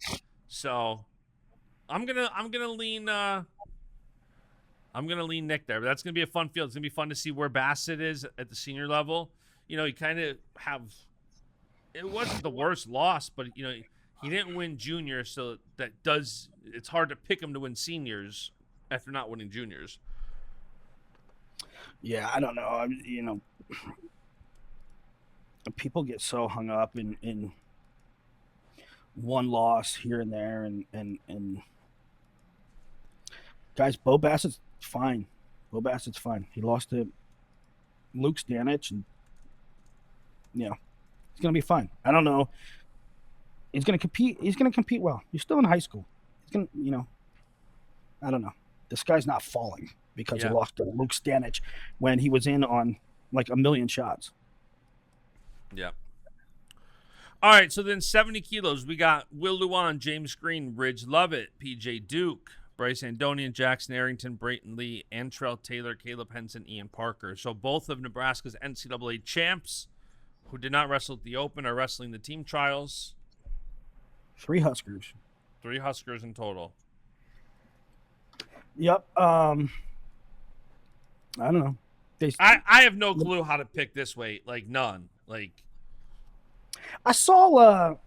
So I'm gonna lean Nick there. But that's gonna be a fun field. It's gonna be fun to see where Bassett is at the senior level. You know, you kind of have. It wasn't the worst loss, but you know. He didn't win junior, so it's hard to pick him to win seniors after not winning juniors. Yeah, I don't know. People get so hung up in one loss here and there, and guys, Bo Bassett's fine. Will Bassett's fine. He lost to Luke Stanich, and he's gonna be fine. I don't know. He's gonna compete. He's gonna compete well. He's still in high school. He's gonna, I don't know. This guy's not falling because he lost to Luke Stanich when he was in on like a million shots. Yeah. All right, so then 70 kilos, we got Will Luan, James Green, Ridge Lovett, PJ Duke, Bryce Andonian, Jackson Arrington, Brayton Lee, Antrell Taylor, Caleb Henson, Ian Parker. So both of Nebraska's NCAA champs who did not wrestle at the Open are wrestling the team trials. 3 Huskers. 3 Huskers in total. Yep. I don't know. I have no clue how to pick this weight. Like, none. Like, I saw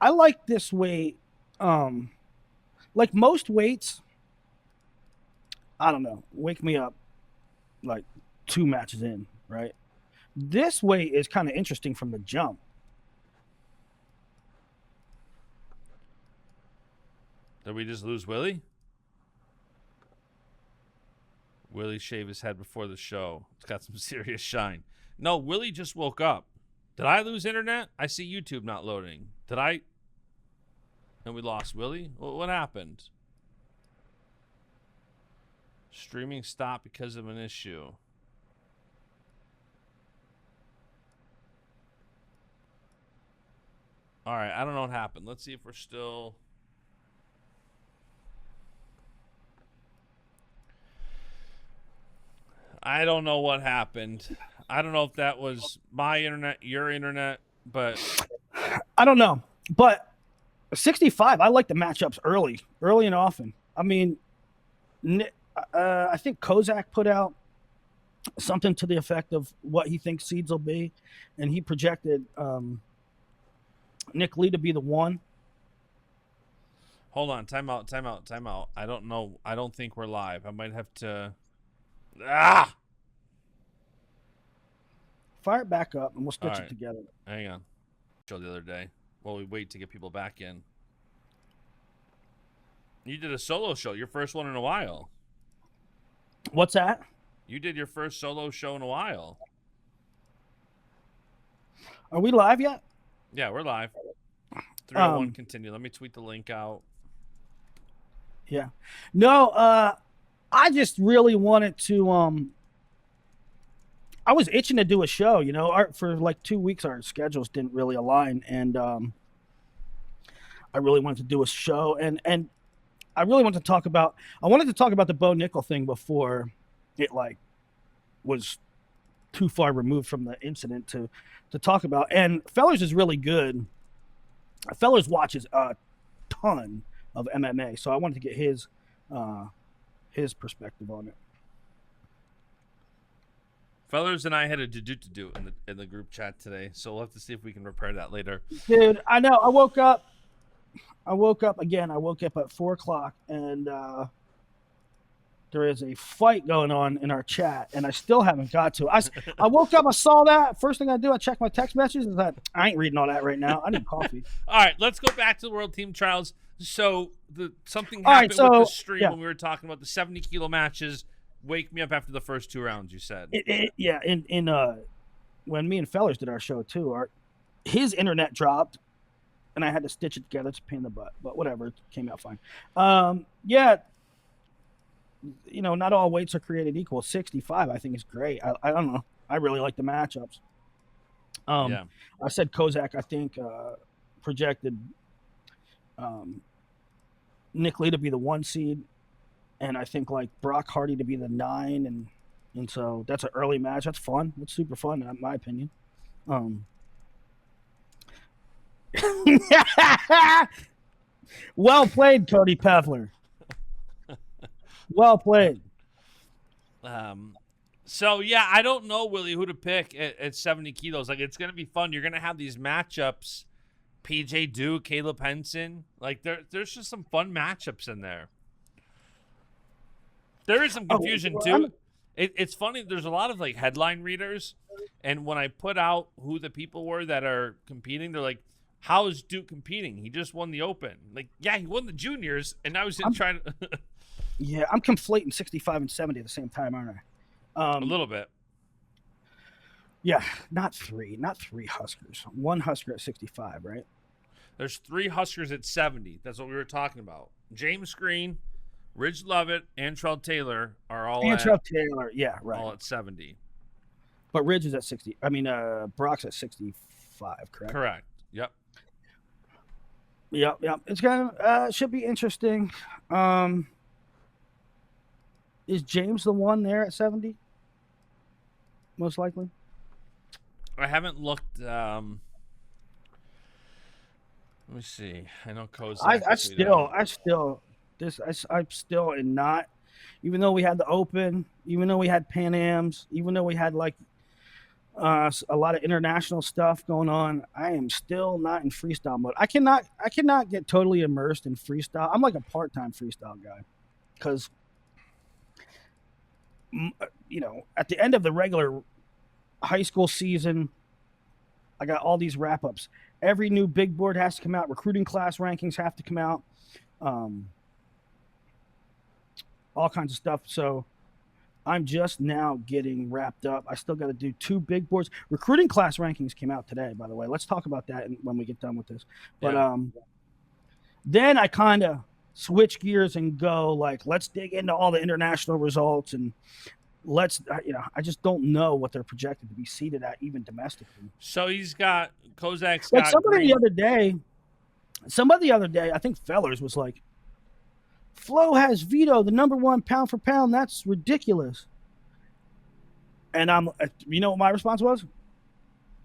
I like this weight. Like most weights, I don't know, wake me up like 2 matches in, right? This weight is kind of interesting from the jump. Did we just lose Willie? Willie shaved his head before the show. It's got some serious shine. No, Willie just woke up. Did I lose internet? I see YouTube not loading. Did I? And we lost Willie? What happened? Streaming stopped because of an issue. All right, I don't know what happened. Let's see if we're still... I don't know what happened. I don't know if that was my internet, your internet, but... I don't know. But 65, I like the matchups early and often. I mean, I think Kozak put out something to the effect of what he thinks seeds will be, and he projected Nick Lee to be the 1. Hold on. Time out. I don't know. I don't think we're live. I might have to... Fire it back up, and we'll stitch it together. Hang on. Show the other day. While we wait to get people back in. You did a solo show. Your first one in a while. What's that? You did your first solo show in a while. Are we live yet? Yeah, we're live. 301 continue. Let me tweet the link out. Yeah. No, I just really wanted to I was itching to do a show, for like 2 weeks our schedules didn't really align, and I really wanted to do a show, and I really wanted to talk about the Bo Nickel thing before it like was too far removed from the incident to talk about. And Fellers is really good. Fellers watches a ton of MMA, so I wanted to get his perspective on it. Fellers and I had a do in the group chat today, so we'll have to see if we can repair that later. Dude, I know. I woke up again. I woke up at 4:00, and there is a fight going on in our chat, and I still haven't got to it. I woke up, I saw that. First thing I do, I check my text messages, and I ain't reading all that right now. I need coffee. All right, let's go back to the World Team Trials. So something happened with the stream when we were talking about the 70-kilo matches. Wake me up after the first 2 rounds, you said. When me and Fellers did our show too, his internet dropped, and I had to stitch it together. It's a pain in the butt, but whatever, it came out fine. Not all weights are created equal. 65, I think, is great. I don't know. I really like the matchups. I said Kozak, I think, projected Nick Lee to be the 1 seed, and I think like Brock Hardy to be the 9, and so that's an early match. That's fun. It's super fun, in my opinion. Well played, Cody Pevler. Well played. So yeah, I don't know, Willie, who to pick at 70 kilos. Like, it's gonna be fun. You're gonna have these matchups. PJ Duke, Caleb Henson. Like, there's just some fun matchups in there. There is some confusion too. It's funny. There's a lot of like headline readers, and when I put out who the people were that are competing, they're like, "How is Duke competing? He just won the Open." Like, yeah, he won the juniors, and now he's trying to. Yeah, I'm conflating 65 and 70 at the same time, aren't I? A little bit. Yeah, not three Huskers. One Husker at 65, right? There's 3 Huskers at 70. That's what we were talking about. James Green, Ridge Lovett, Antrell Taylor are all Taylor, yeah, right. all at 70. But Ridge is at 60. I mean, Brock's at 65, correct? Correct. Yep. Yep. It's gonna should be interesting. Is James the one there at 70? Most likely. I haven't looked. Let me see. I know Kozak. I'm still in not. Even though we had the Open, even though we had Pan Ams, even though we had like a lot of international stuff going on, I am still not in freestyle mode. I cannot get totally immersed in freestyle. I'm like a part-time freestyle guy because, at the end of the regular high school season, I got all these wrap-ups. Every new big board has to come out. Recruiting class rankings have to come out. All kinds of stuff. So I'm just now getting wrapped up. I still got to do 2 big boards. Recruiting class rankings came out today, by the way. Let's talk about that when we get done with this. But then I kind of switch gears and go like, let's dig into all the international results and I just don't know what they're projected to be seated at even domestically. So he's got Kozak's like got somebody the other day, I think Fellers was like, Flo has Vito, the number 1 pound for pound. That's ridiculous. And you know what my response was?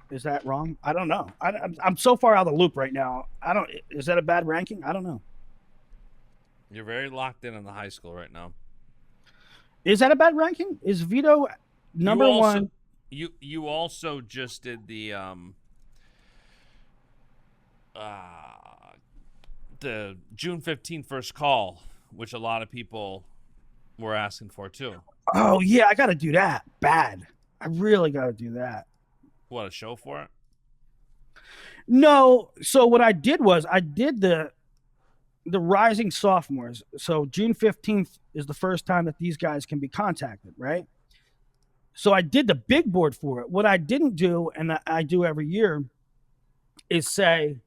Is that wrong? I don't know. I'm so far out of the loop right now. Is that a bad ranking? I don't know. You're very locked in on the high school right now. Is that a bad ranking? Is Vito number 1? You also just did the June 15th first call, which a lot of people were asking for too. Oh yeah, I got to do that. Bad. I really got to do that. What, a show for it? No. So what I did was I did the rising sophomores. So June 15th is the first time that these guys can be contacted, right? So I did the big board for it. What I didn't do, and I do every year, is say,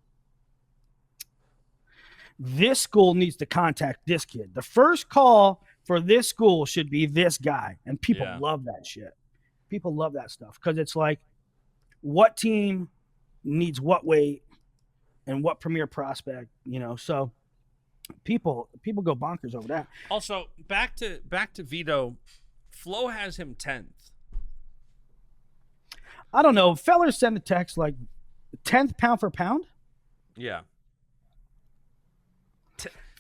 this school needs to contact this kid. The first call for this school should be this guy. And people love that shit. People love that stuff because it's like, what team needs what weight and what premier prospect, so people go bonkers over that. Also, back to Vito, Flo has him 10th. I don't know. Fellers sent a text like 10th pound for pound. Yeah.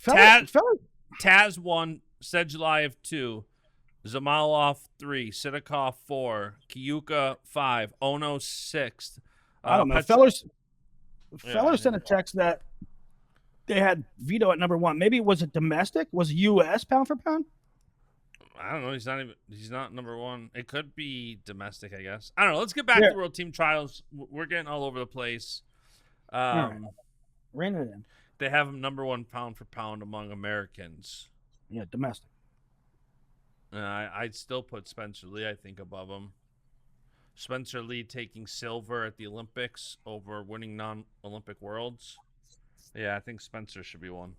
Taz 1, Sedgelayev 2, Zamalov 3, Sidakov 4, Kiyuka 5, Ono 6. I don't know. Fellers sent a text that they had Vito at number 1. Maybe was it domestic? Was it U.S. pound for pound? I don't know. He's not number 1. It could be domestic, I guess. I don't know. Let's get back to the World Team Trials. We're getting all over the place. Ran it in. They have him number 1 pound for pound among Americans. Yeah, domestic. I'd still put Spencer Lee, I think, above him. Spencer Lee taking silver at the Olympics over winning non-Olympic worlds. Yeah, I think Spencer should be 1.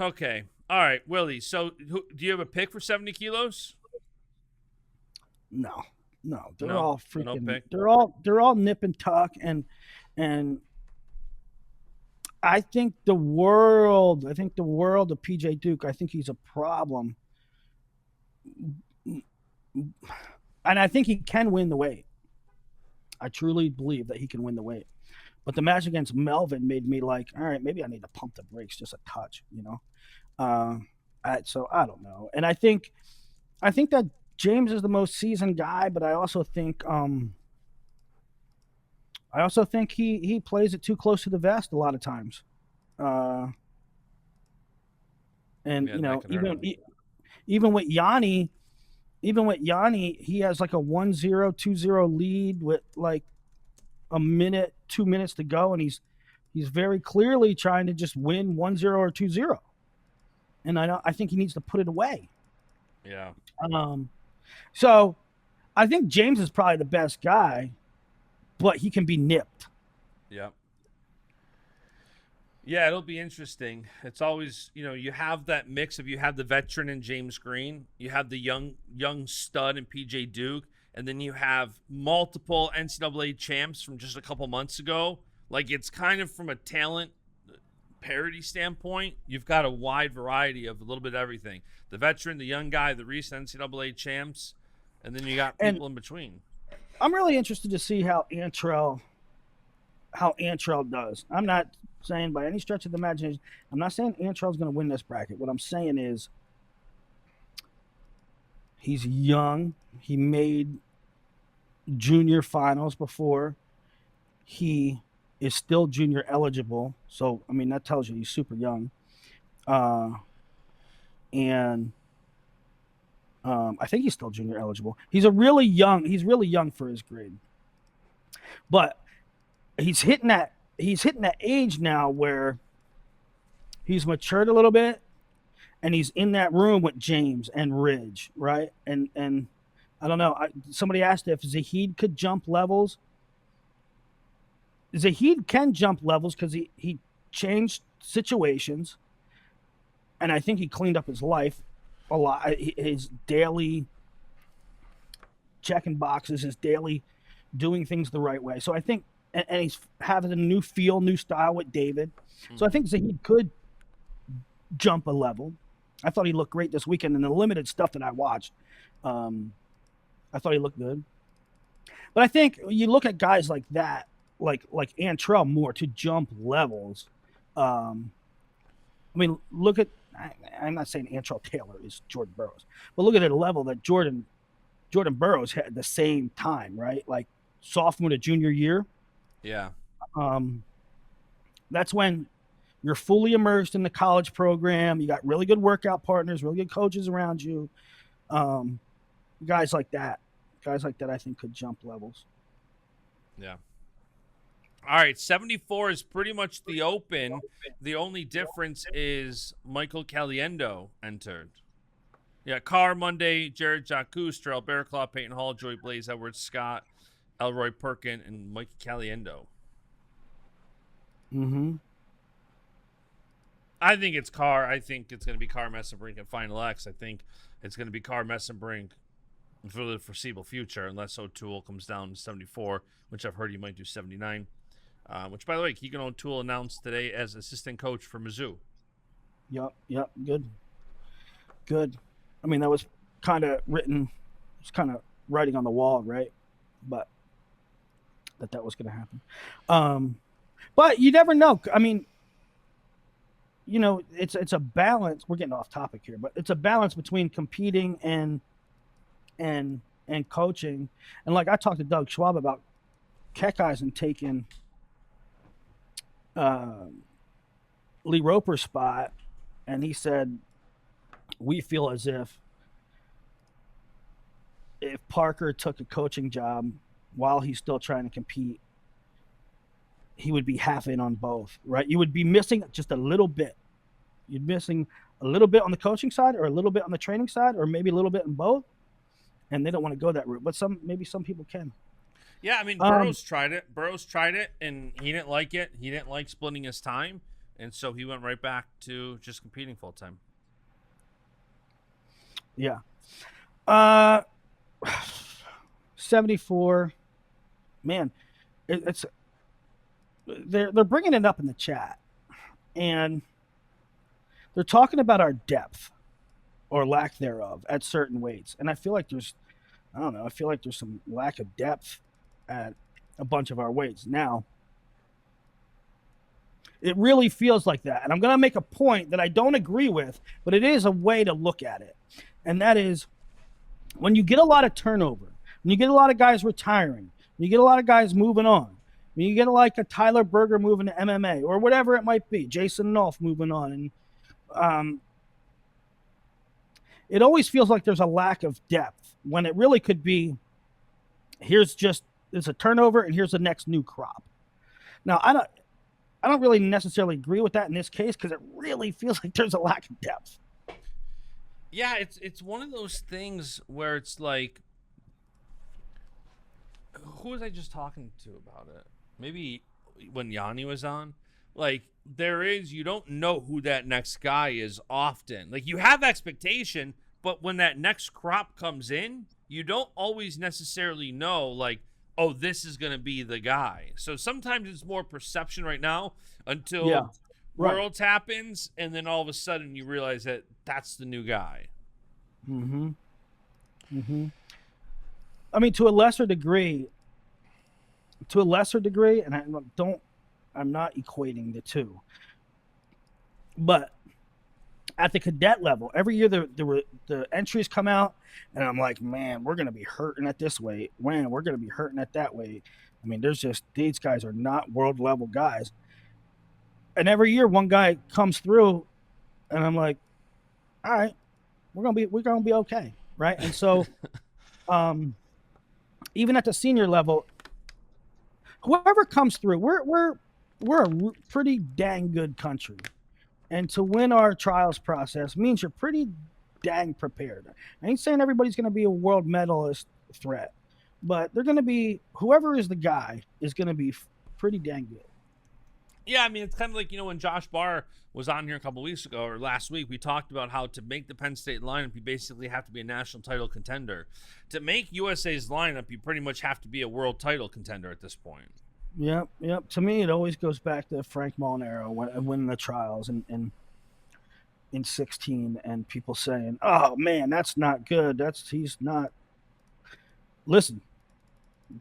Okay. All right, Willie. So, do you have a pick for 70 kilos? No. They're all freaking. No pick. They're all nip and tuck, and I think the world of PJ Duke. I think he's a problem, and I think he can win the weight. I truly believe that he can win the weight. But the match against Melvin made me like, all right, maybe I need to pump the brakes just a touch, So I don't know. And I think that James is the most seasoned guy, but I also think he plays it too close to the vest a lot of times. Even with Yanni, he has like a 1-0, 2-0 lead with like a minute, 2 minutes to go, and he's He's very clearly trying to just win 1-0 or 2-0. And I think he needs to put it away. Yeah. So I think James is probably the best guy, but he can be nipped. Yep. Yeah, it'll be interesting. It's always, you have that mix of, you have the veteran in James Green, you have the young stud in PJ Duke, and then you have multiple NCAA champs from just a couple months ago. Like, it's kind of from a talent parity standpoint, you've got a wide variety of a little bit of everything. The veteran, the young guy, the recent NCAA champs, and then you got people in between. I'm really interested to see how Antrell does. I'm not saying by any stretch of the imagination, I'm not saying Antrell's going to win this bracket. What I'm saying is he's young. He made junior finals before. He is still junior eligible. So, I mean, that tells you he's super young. And I think he's still junior eligible. He's really young for his grade. But he's hitting that age now where he's matured a little bit, and he's in that room with James and Ridge, right? And I don't know. Somebody asked if Zahid could jump levels. Zahid can jump levels because he changed situations, and I think he cleaned up his life a lot. His daily checking boxes, his daily doing things the right way. So I think, and he's having a new feel, new style with David. So I think Zahid could jump a level. I thought he looked great this weekend in the limited stuff that I watched. I thought he looked good. But I think you look at guys like that, like Antrell Moore, to jump levels. I mean, look at, I'm not saying Antrell Taylor is Jordan Burroughs, but look at the level that Jordan Burroughs had at the same time, right? Like sophomore to junior year. Yeah. That's when you're fully immersed in the college program. You got really good workout partners, really good coaches around you. Guys like that, I think could jump levels. Yeah. All right, 74 is pretty much the open. The only difference is Michael Caliendo entered. Yeah, Carr, Monday, Jared Jacques, Terrell Bearclaw, Peyton Hall, Joey Blaze, Edward Scott, Elroy Perkin, and Mike Caliendo. Mm-hmm. I think it's Carr. I think it's going to be Carr, Messenbrink, and Final X. I think it's going to be Carr, Messenbrink for the foreseeable future, unless O'Toole comes down to 74, which I've heard he might do 79. Which, by the way, Keegan O'Toole announced today as assistant coach for Mizzou. Yep, good. I mean, that was kind of written, it's kind of writing on the wall, right? But that was going to happen. But you never know. I mean, it's a balance. We're getting off topic here, but it's a balance between competing and coaching. And like I talked to Doug Schwab about Keckeisen taking Lee Roper's spot, and he said, we feel as if Parker took a coaching job while he's still trying to compete, he would be half in on both, right? You would be missing just a little bit. You're missing a little bit on the coaching side, or a little bit on the training side, or maybe a little bit in both, and they don't want to go that route. But maybe some people can. Yeah, I mean, Burroughs tried it. And he didn't like it. He didn't like splitting his time, and so he went right back to just competing full time. Yeah. 74. Man, it's they're bringing it up in the chat, and they're talking about our depth or lack thereof at certain weights, and I feel like there's some lack of depth at a bunch of our weights. Now, it really feels like that. And I'm going to make a point that I don't agree with, but it is a way to look at it. And that is, when you get a lot of turnover, when you get a lot of guys retiring, when you get a lot of guys moving on, when you get like a Tyler Berger moving to MMA or whatever it might be, Jason Nolf moving on, and it always feels like there's a lack of depth when it really could be, it's a turnover and here's the next new crop. Now, I don't really necessarily agree with that in this case because it really feels like there's a lack of depth. Yeah, it's one of those things where it's like, who was I just talking to about it? Maybe when Yanni was on. Like, you don't know who that next guy is often. Like, you have expectation, but when that next crop comes in, you don't always necessarily know, like, oh, this is going to be the guy. So sometimes it's more perception right now until Worlds happens, and then all of a sudden you realize that that's the new guy. Mm-hmm. Mm-hmm. I mean, to a lesser degree, and I'm not equating the two, but at the cadet level, every year the entries come out, and I'm like, man, we're gonna be hurting at this weight. Man, we're gonna be hurting at that weight. I mean, these guys are not world level guys, and every year one guy comes through, and I'm like, all right, we're gonna be okay, right? And so, even at the senior level, whoever comes through, we're a pretty dang good country, and to win our trials process means you're pretty dang prepared. I ain't saying everybody's going to be a world medalist threat, but they're going to be, whoever is the guy is going to be pretty dang good. Yeah, I mean, it's kind of like, when Josh Barr was on here a couple weeks ago or last week, we talked about how to make the Penn State lineup, you basically have to be a national title contender. To make USA's lineup, you pretty much have to be a world title contender at this point. Yep. To me, it always goes back to Frank Molinaro winning the trials in 16, and people saying, "Oh man, that's not good. He's not." Listen,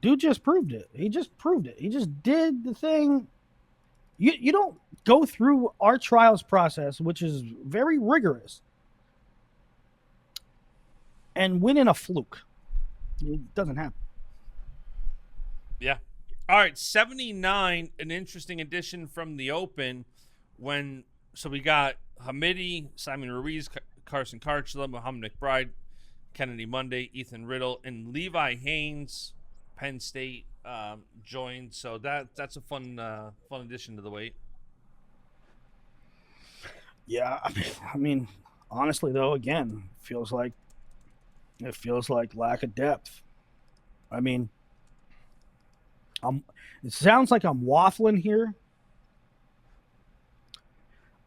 dude just proved it. He just proved it. He just did the thing. You don't go through our trials process, which is very rigorous, and win in a fluke. It doesn't happen. Yeah. All right, 79, an interesting addition from the Open. So we got Hamidi, Simon Ruiz, Carson Karchla, Muhammad McBride, Kennedy Monday, Ethan Riddle, and Levi Haynes, Penn State, joined. So that's a fun addition to the weight. Yeah, I mean, honestly though, again, it feels like lack of depth. I mean, it sounds like I'm waffling here.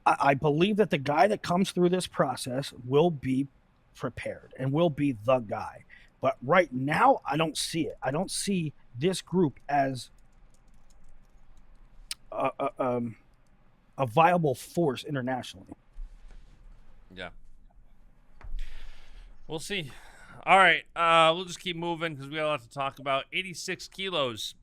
I believe that the guy that comes through this process will be prepared and will be the guy. But right now, I don't see it. I don't see this group as a viable force internationally. Yeah. We'll see. All right, we'll just keep moving because we got a lot to talk about. 86 kilos.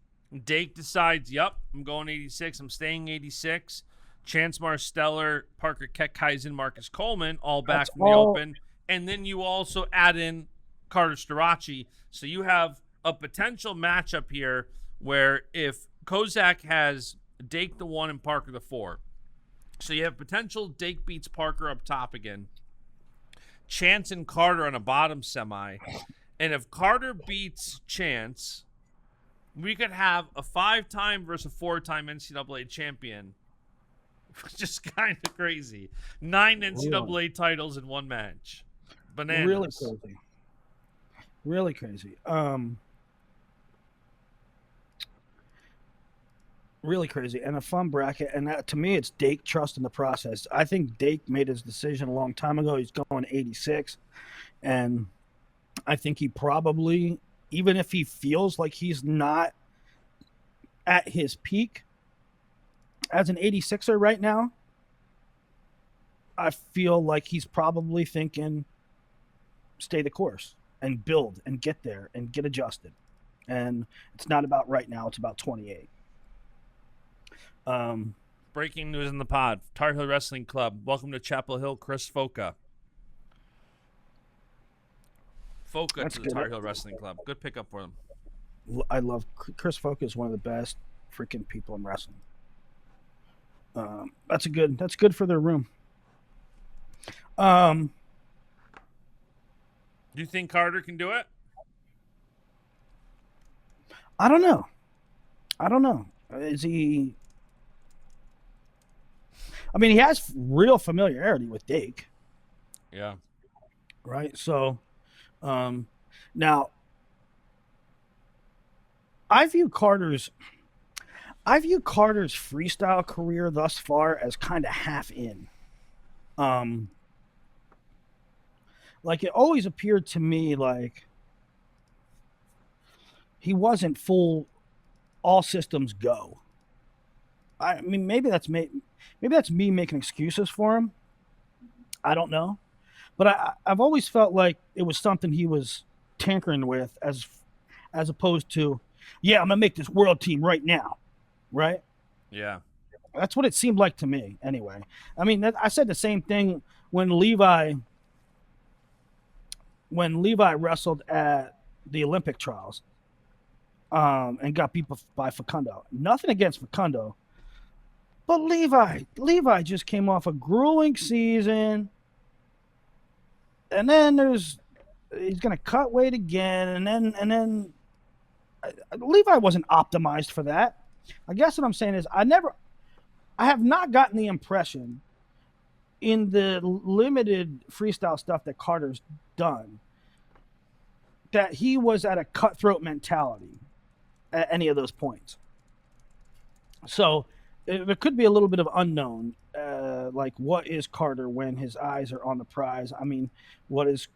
Dake decides, yep, I'm going 86. I'm staying 86. Chance Marsteller, Parker Kekheisen, Marcus Coleman, all back from the Open. And then you also add in Carter Starachi. So you have a potential matchup here where if Kozak has Dake the 1 and Parker the 4. So you have potential Dake beats Parker up top again. Chance and Carter on a bottom semi. And if Carter beats Chance, we could have a 5-time versus a 4-time NCAA champion. Just kind of crazy. 9 NCAA titles in one match. Bananas. Really crazy. Really crazy. And a fun bracket. And that, to me, it's Dake trusting the process. I think Dake made his decision a long time ago. He's going 86. And I think he probably, even if he feels like he's not at his peak as an 86er right now, I feel like he's probably thinking stay the course and build and get there and get adjusted. And it's not about right now, it's about 28. Breaking news in the pod. Tar Heel Wrestling Club. Welcome to Chapel Hill, Chris Foca. Foca to the Tar Heel Wrestling Club. Good pickup for them. I love Chris Foca is one of the best freaking people in wrestling. That's good for their room. Do you think Carter can do it? I don't know. Is he? I mean, he has real familiarity with Dake. Yeah. Right. So, now I view Carter's freestyle career thus far as kind of half in. Like it always appeared to me like he wasn't full all systems go. I mean, maybe that's me making excuses for him. I don't know, but I've always felt like it was something he was tinkering with as opposed to, yeah, I'm gonna make this world team right now, right? Yeah. That's what it seemed like to me, anyway. I mean, I said the same thing when Levi wrestled at the Olympic trials, and got beat by Facundo. Nothing against Facundo, but Levi just came off a grueling season, and then he's gonna cut weight again, and then Levi wasn't optimized for that. I guess what I'm saying is I have not gotten the impression in the limited freestyle stuff that Carter's done that he was at a cutthroat mentality at any of those points. So there could be a little bit of unknown, like what is Carter when his eyes are on the prize? I mean, what is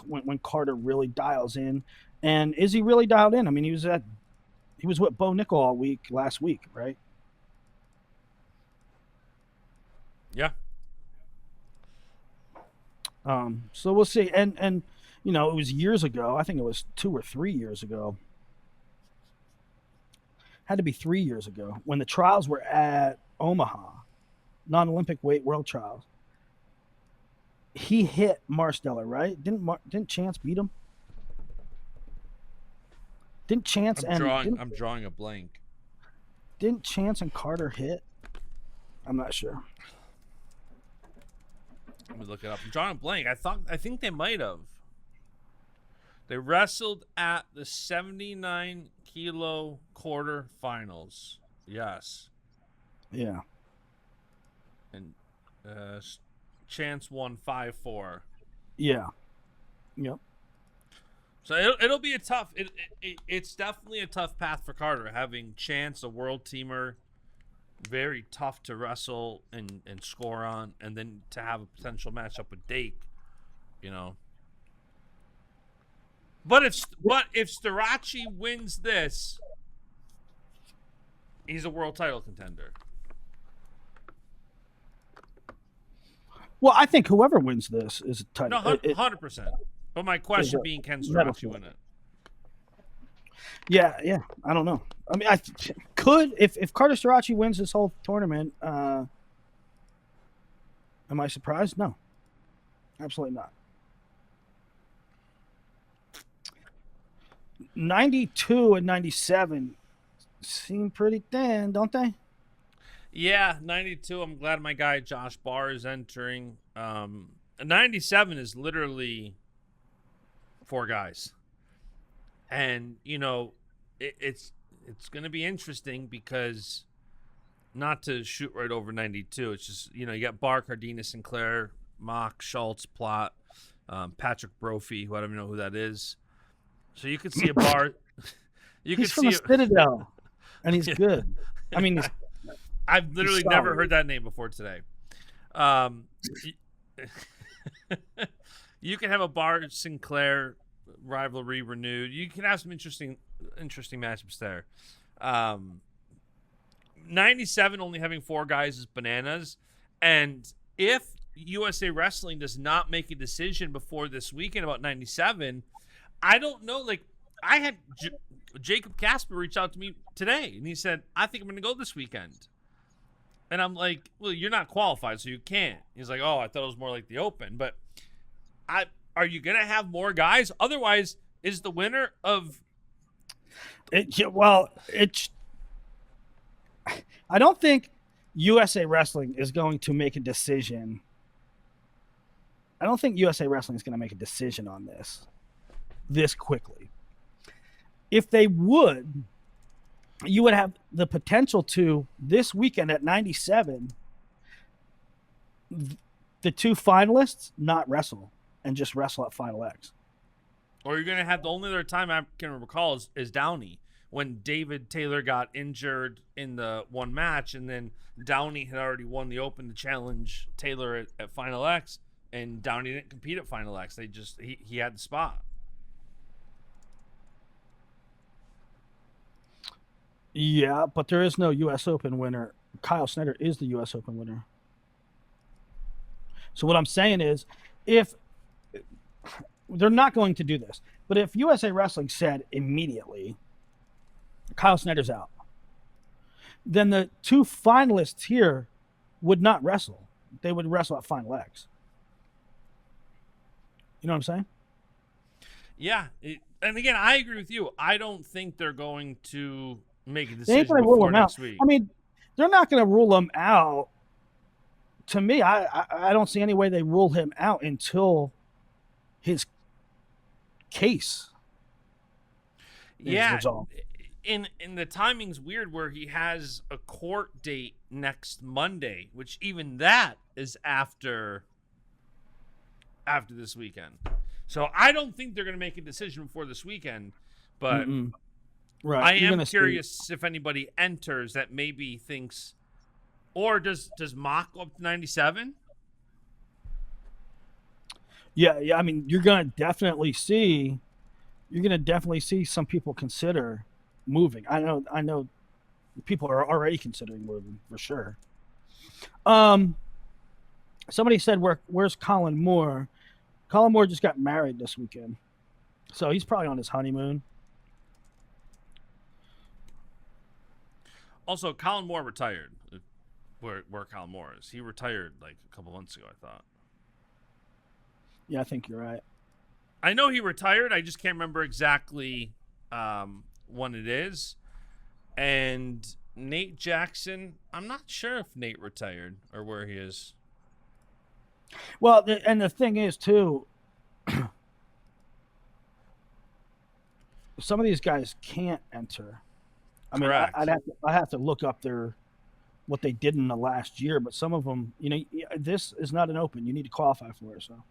when Carter really dials in, and is he really dialed in? I mean, he was with Bo Nickel all week last week, right? Yeah. So we'll see. And you know, it was years ago. I think it was 2 or 3 years ago. Had to be 3 years ago when the trials were at Omaha, non-Olympic weight world trials. He hit Marsteller, right? Didn't Chance beat him? Didn't Chance I'm drawing a blank. Didn't Chance and Carter hit? I'm not sure. Let me look it up. I'm drawing a blank. I think they might have. They wrestled at the 79 kilo quarterfinals. Yes. Yeah. And Chance won 5-4. Yeah. Yep. So it'll be a tough. It's definitely a tough path for Carter, having Chance, a world teamer, very tough to wrestle and score on, and then to have a potential matchup with Dake, you know. But if Starachi wins this, he's a world title contender. Well, I think whoever wins this is a title. No, 100%. But my question being, can Starachi win it? Yeah. I don't know. I mean, I could if Carter Starachi wins this whole tournament. Am I surprised? No, absolutely not. 92 and 97 seem pretty thin, don't they? Yeah, 92. I'm glad my guy Josh Barr is entering. 97 is literally 4 guys, and you know it's going to be interesting because, not to shoot right over 92, it's just, you know, you got Barr, Cardina, Sinclair, Mock, Schultz, Plott, Patrick Brophy, who I don't even know who that is. So you could see a Barr. He's from the Citadel, and he's good. I mean, I've literally never heard that name before today. You can have a Barr Sinclair rivalry renewed. You can have some interesting matchups there. 97 only having 4 guys is bananas. And if USA Wrestling does not make a decision before this weekend about 97, I don't know. Like, I had Jacob Casper reach out to me today, and he said, I think I'm going to go this weekend. And I'm like, well, you're not qualified, so you can't. He's like, oh, I thought it was more like the Open. But are you going to have more guys? Otherwise, is the winner of... I don't think USA Wrestling is going to make a decision. I don't think USA Wrestling is going to make a decision on this quickly. If they would, you would have the potential to, this weekend at 97, the two finalists not wrestle and just wrestle at Final X. Or you're going to have the only other time I can recall is Downey, when David Taylor got injured in the one match, and then Downey had already won the Open to challenge Taylor at Final X, and Downey didn't compete at Final X. He had the spot. Yeah, but there is no U.S. Open winner. Kyle Snyder is the U.S. Open winner. So what I'm saying is, if they're not going to do this, but if USA Wrestling said immediately, Kyle Snyder's out, then the two finalists here would not wrestle. They would wrestle at Final X. You know what I'm saying? Yeah. And again, I agree with you. I don't think they're going to make a They ain't decision going to rule before them next out. week. I mean, they're not going to rule them out. To me, I don't see any way they rule him out until his case is resolved. In the timing's weird where he has a court date next Monday, which even that is after this weekend. So I don't think they're going to make a decision before this weekend, but right. I am curious if anybody enters that maybe thinks, or does Mock go up to 97? Yeah. I mean, you're gonna definitely see some people consider moving. I know people are already considering moving for sure. Somebody said, where's Colin Moore? Colin Moore just got married this weekend, so he's probably on his honeymoon. Also, Colin Moore retired. Where Colin Moore is. He retired like a couple months ago, I thought. Yeah, I think you're right. I know he retired. I just can't remember exactly when it is. And Nate Jackson, I'm not sure if Nate retired or where he is. Well, and the thing is, too, some of these guys can't enter. I mean, I have to look up what they did in the last year, but some of them, this is not an open. You need to qualify for it. So.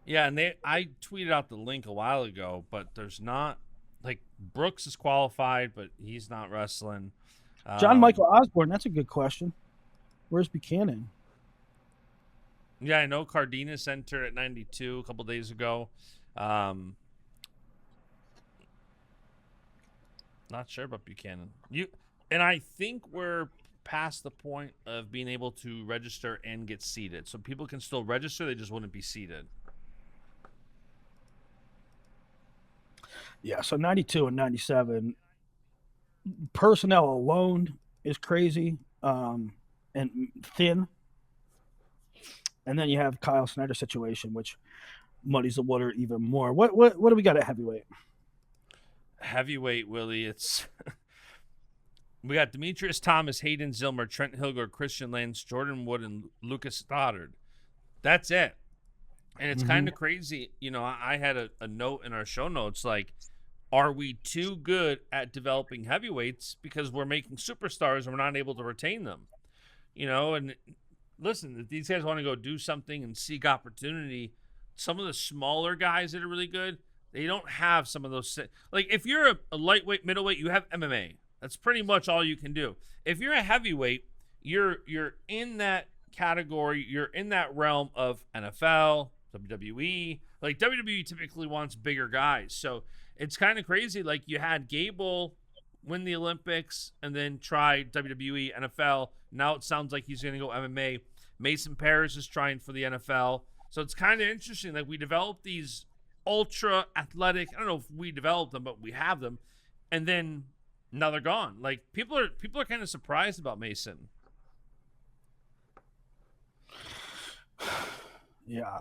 Yeah, and I tweeted out the link a while ago, but there's not, like, Brooks is qualified, but he's not wrestling. John Michael Osborne, that's a good question. Where's Buchanan? Yeah, I know Cardenas entered at 92 a couple days ago. Not sure about Buchanan. And I think we're past the point of being able to register and get seated. So people can still register, they just wouldn't be seated. Yeah, so 92 and 97. Personnel alone is crazy and thin. And then you have Kyle Snyder situation, which muddies the water even more. What do we got at heavyweight? Heavyweight, Willie, we got Demetrius Thomas, Hayden Zilmer, Trent Hilger, Christian Lance, Jordan Wood, and Lucas Stoddard. That's it. And it's kind of crazy. I had a note in our show notes, like, are we too good at developing heavyweights because we're making superstars and we're not able to retain them? And listen, if these guys want to go do something and seek opportunity, some of the smaller guys that are really good, they don't have some of those. Like, if you're a lightweight, middleweight, you have MMA. That's pretty much all you can do. If you're a heavyweight, you're in that category. You're in that realm of NFL, WWE. Like, WWE typically wants bigger guys. So it's kind of crazy. Like, you had Gable win the Olympics and then try WWE, NFL. Now it sounds like he's going to go MMA. Mason Paris is trying for the NFL. So it's kind of interesting that we develop these ultra athletic. I don't know if we developed them, but we have them. And then now they're gone. Like, people are kind of surprised about Mason. Yeah.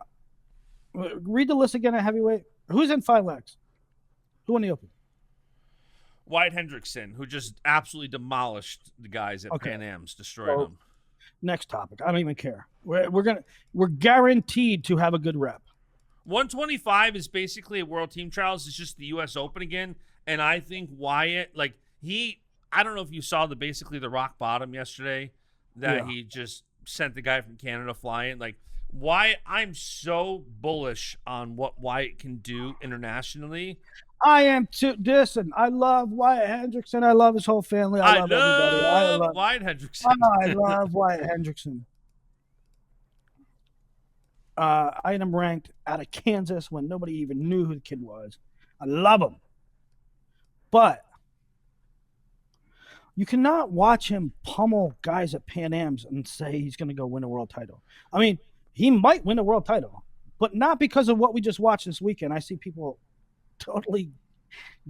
Read the list again at heavyweight. Who's in Final X? Who won the Open? Wyatt Hendrickson, who just absolutely demolished the guys at Pan Am's, destroyed them. Next topic. I don't even care. We're guaranteed to have a good rep. 125 is basically a World Team Trials. It's just the U.S. Open again. And I think Wyatt, like, I don't know if you saw basically the rock bottom yesterday, that he just sent the guy from Canada flying. Like, why I'm so bullish on what Wyatt can do internationally. I am too. Listen, I love Wyatt Hendrickson. I love his whole family. I love everybody. I love Wyatt Hendrickson. I love Wyatt Hendrickson. I had him ranked out of Kansas when nobody even knew who the kid was. I love him. But you cannot watch him pummel guys at Pan Am's and say he's going to go win a world title. I mean, he might win a world title, but not because of what we just watched this weekend. I see people totally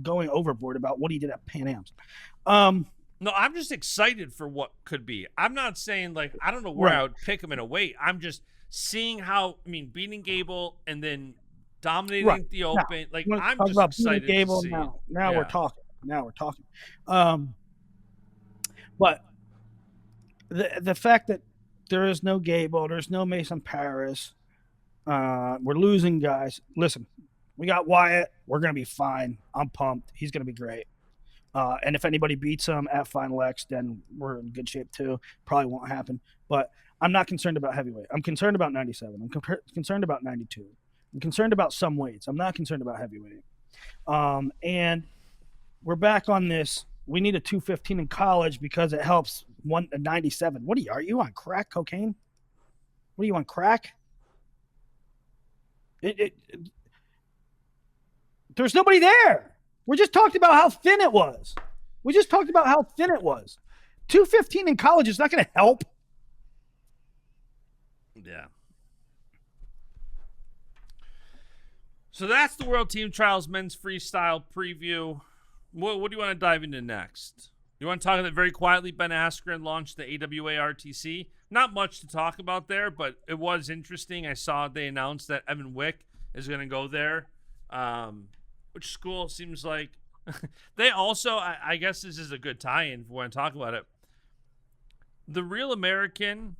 going overboard about what he did at Pan Am's. No, I'm just excited for what could be. I'm not saying, like, I don't know where I would pick him in a weight. I'm just seeing how, I mean, beating Gable and then dominating the Open. Like, I'm just excited Gable, to see now we're talking. Now we're talking. But the fact that there is no Gable, there's no Mason Paris, we're losing guys. Listen, we got Wyatt. We're going to be fine. I'm pumped. He's going to be great. And if anybody beats him at Final X, then we're in good shape too. Probably won't happen. But I'm not concerned about heavyweight. I'm concerned about 97. I'm concerned about 92. I'm concerned about some weights. I'm not concerned about heavyweight. And we're back on this. We need a 215 in college because it helps 97. What are you on crack cocaine? What are you on crack? There's nobody there. We just talked about how thin it was. 215 in college is not going to help. Yeah. So that's the World Team Trials Men's Freestyle preview. What do you want to dive into next? You want to talk about very quietly, Ben Askren launched the AWA RTC. Not much to talk about there, but it was interesting. I saw they announced that Evan Wick is going to go there, which school seems like they also, I guess this is a good tie-in if we want to talk about it. The Real American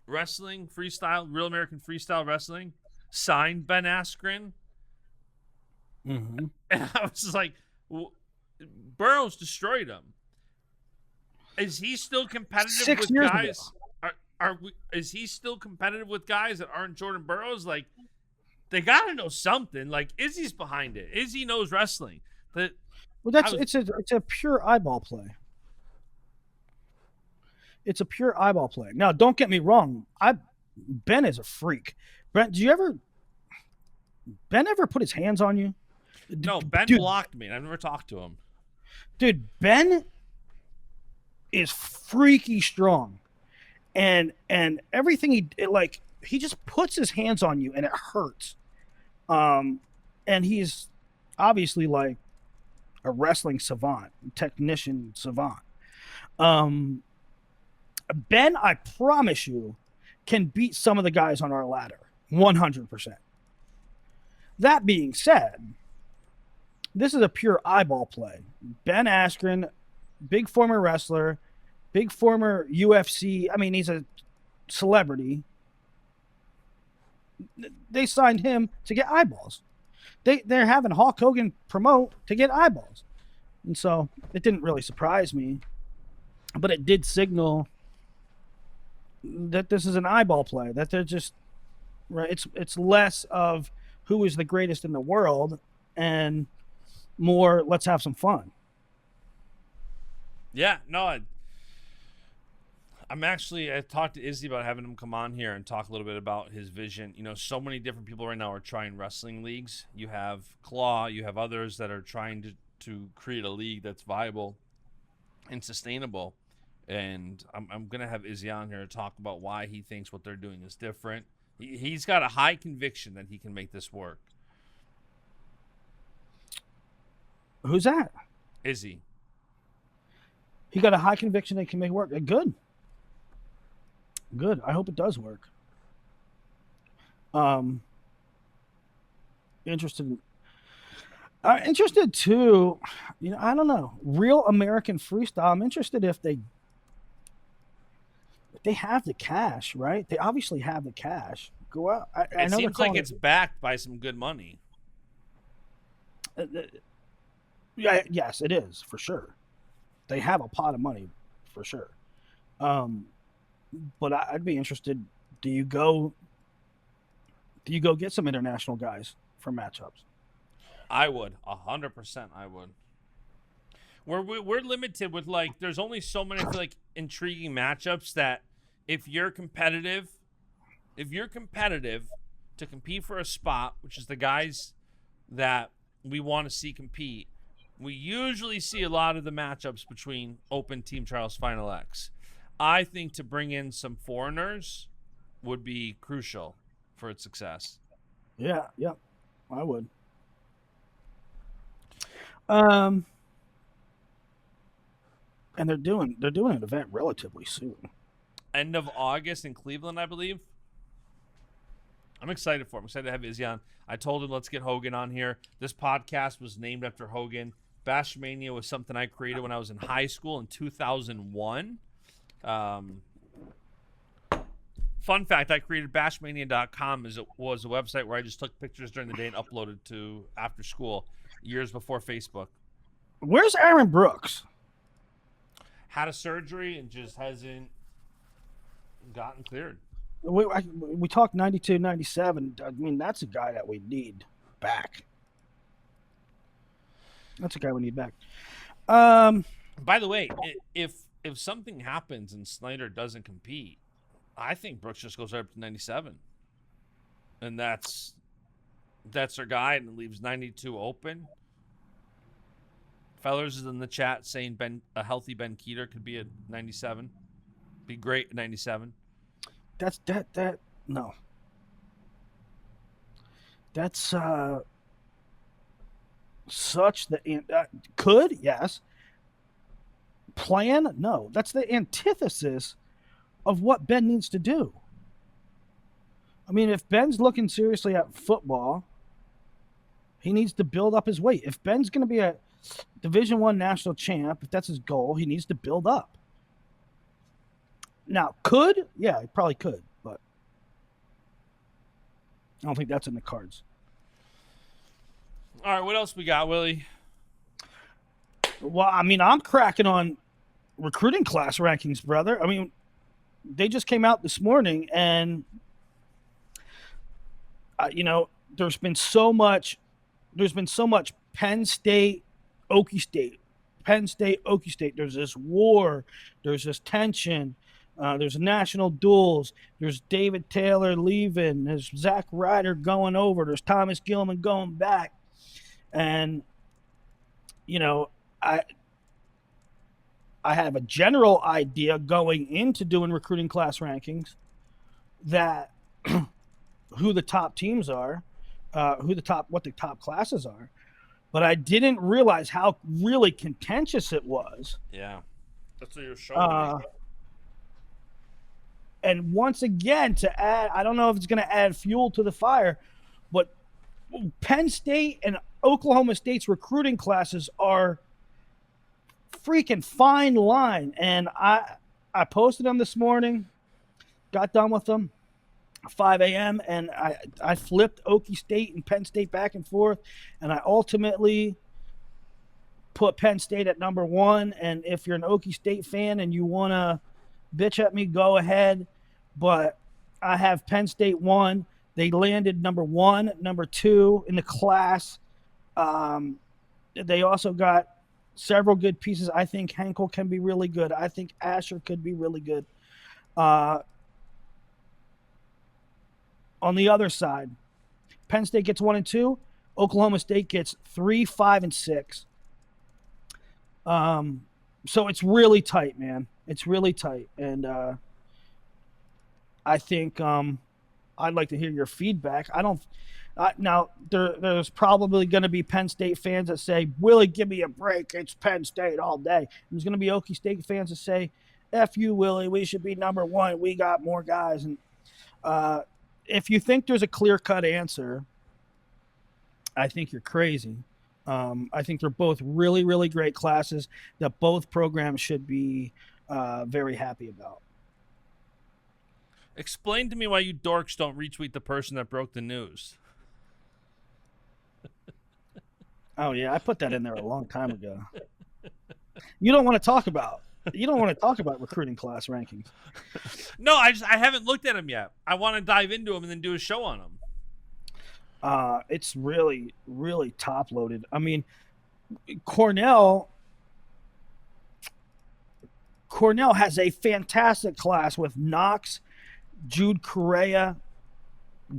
Wrestling Freestyle, Real American Freestyle Wrestling signed Ben Askren. Mm-hmm. And I was just like, Burroughs destroyed him. Is he still competitive with guys? Is he still competitive with guys that aren't Jordan Burroughs? Like, they got to know something. Like, Izzy's behind it. Izzy knows wrestling. It's a pure eyeball play. It's a pure eyeball play. Now, don't get me wrong. Ben is a freak. Brent, Ben ever put his hands on you? No, Ben blocked me. I've never talked to him. Dude, Ben is freaky strong. And everything he just puts his hands on you and it hurts. And he's obviously like a wrestling savant, technician savant. Ben, I promise you, can beat some of the guys on our ladder. 100%. That being said, this is a pure eyeball play. Ben Askren, big former wrestler, big former UFC. I mean, he's a celebrity. They signed him to get eyeballs. They're having Hulk Hogan promote to get eyeballs. And so it didn't really surprise me, but it did signal that this is an eyeball play, that they're just right. It's less of who is the greatest in the world and more, let's have some fun. Yeah, no, I talked to Izzy about having him come on here and talk a little bit about his vision. You know, so many different people right now are trying wrestling leagues. You have Claw, you have others that are trying to create a league that's viable and sustainable. And I'm going to have Izzy on here to talk about why he thinks what they're doing is different. He's got a high conviction that he can make this work. Who's that? Izzy. He got a high conviction that he can make it work. Good. I hope it does work. Interested too. You know, I don't know. Real American Freestyle. I'm interested if they have the cash, right? They obviously have the cash. Go out. I know seems like it's backed by some good money. Yeah, yes, it is for sure. They have a pot of money for sure. but I'd be interested. Do you go? Do you go get some international guys for matchups? I would 100%. I would. We're limited with like. There's only so many like intriguing matchups that if you're competitive, to compete for a spot, which is the guys that we want to see compete, we usually see a lot of the matchups between Open Team Trials Final X. I think to bring in some foreigners would be crucial for its success. Yeah, I would. Um, and they're doing an event relatively soon. End of August in Cleveland, I believe. I'm excited for him. I'm excited to have Izzy on. I told him let's get Hogan on here. This podcast was named after Hogan. Baschamania was something I created when I was in high school in 2001. Fun fact, I created Baschmania.com. Was a website where I just took pictures during the day and uploaded to after school years before Facebook. Where's Aaron Brooks? Had a surgery and just hasn't gotten cleared. We talked 92, 97. I mean, that's a guy that we need back. That's a guy we need back. By the way, if something happens and Snyder doesn't compete, I think Brooks just goes right up to 97. And that's our guy, and it leaves 92 open. Fellers is in the chat saying a healthy Ben Keeter could be at 97. Be great at 97. No. That's such the could, yes. Plan, no. That's the antithesis of what Ben needs to do. I mean, if Ben's looking seriously at football, he needs to build up his weight. If Ben's going to be a Division I national champ, if that's his goal, he needs to build up. Now, could? Yeah, he probably could, but I don't think that's in the cards. All right, what else we got, Willie? Well, I mean, I'm cracking on recruiting class rankings, brother. I mean, they just came out this morning, and there's been so much Penn State, Okie State, Penn State, Okie State. There's this war. There's this tension. There's national duels. There's David Taylor leaving. There's Zach Ryder going over. There's Thomas Gilman going back. And, I have a general idea going into doing recruiting class rankings that who the top teams are, what the top classes are. But I didn't realize how really contentious it was. Yeah. That's what you're showing me. And once again, to add, I don't know if it's going to add fuel to the fire, but Penn State and Oklahoma State's recruiting classes are freaking fine line. And I posted them this morning, got done with them 5 a.m. and I flipped Okie State and Penn State back and forth, and I ultimately put Penn State at number 1. And if you're an Okie State fan and you want to bitch at me, go ahead. But I have Penn State 1. They landed number 1, number 2 in the class. They also got several good pieces. I think Henkel can be really good. I think Asher could be really good. On the other side, Penn State gets 1 and 2. Oklahoma State gets 3, 5, and 6. So it's really tight, man. It's really tight. And I think I'd like to hear your feedback. Now, there's probably going to be Penn State fans that say, Willie, give me a break. It's Penn State all day. And there's going to be Okie State fans that say, F you, Willie. We should be number 1. We got more guys. And if you think there's a clear-cut answer, I think you're crazy. I think they're both really, really great classes that both programs should be very happy about. Explain to me why you dorks don't retweet the person that broke the news. Oh, yeah, I put that in there a long time ago. You don't want to talk about You don't want to talk about recruiting class rankings. No, I haven't looked at them yet. I want to dive into them and then do a show on them. It's really, really top loaded. I mean, Cornell has a fantastic class with Knox, Jude Correa,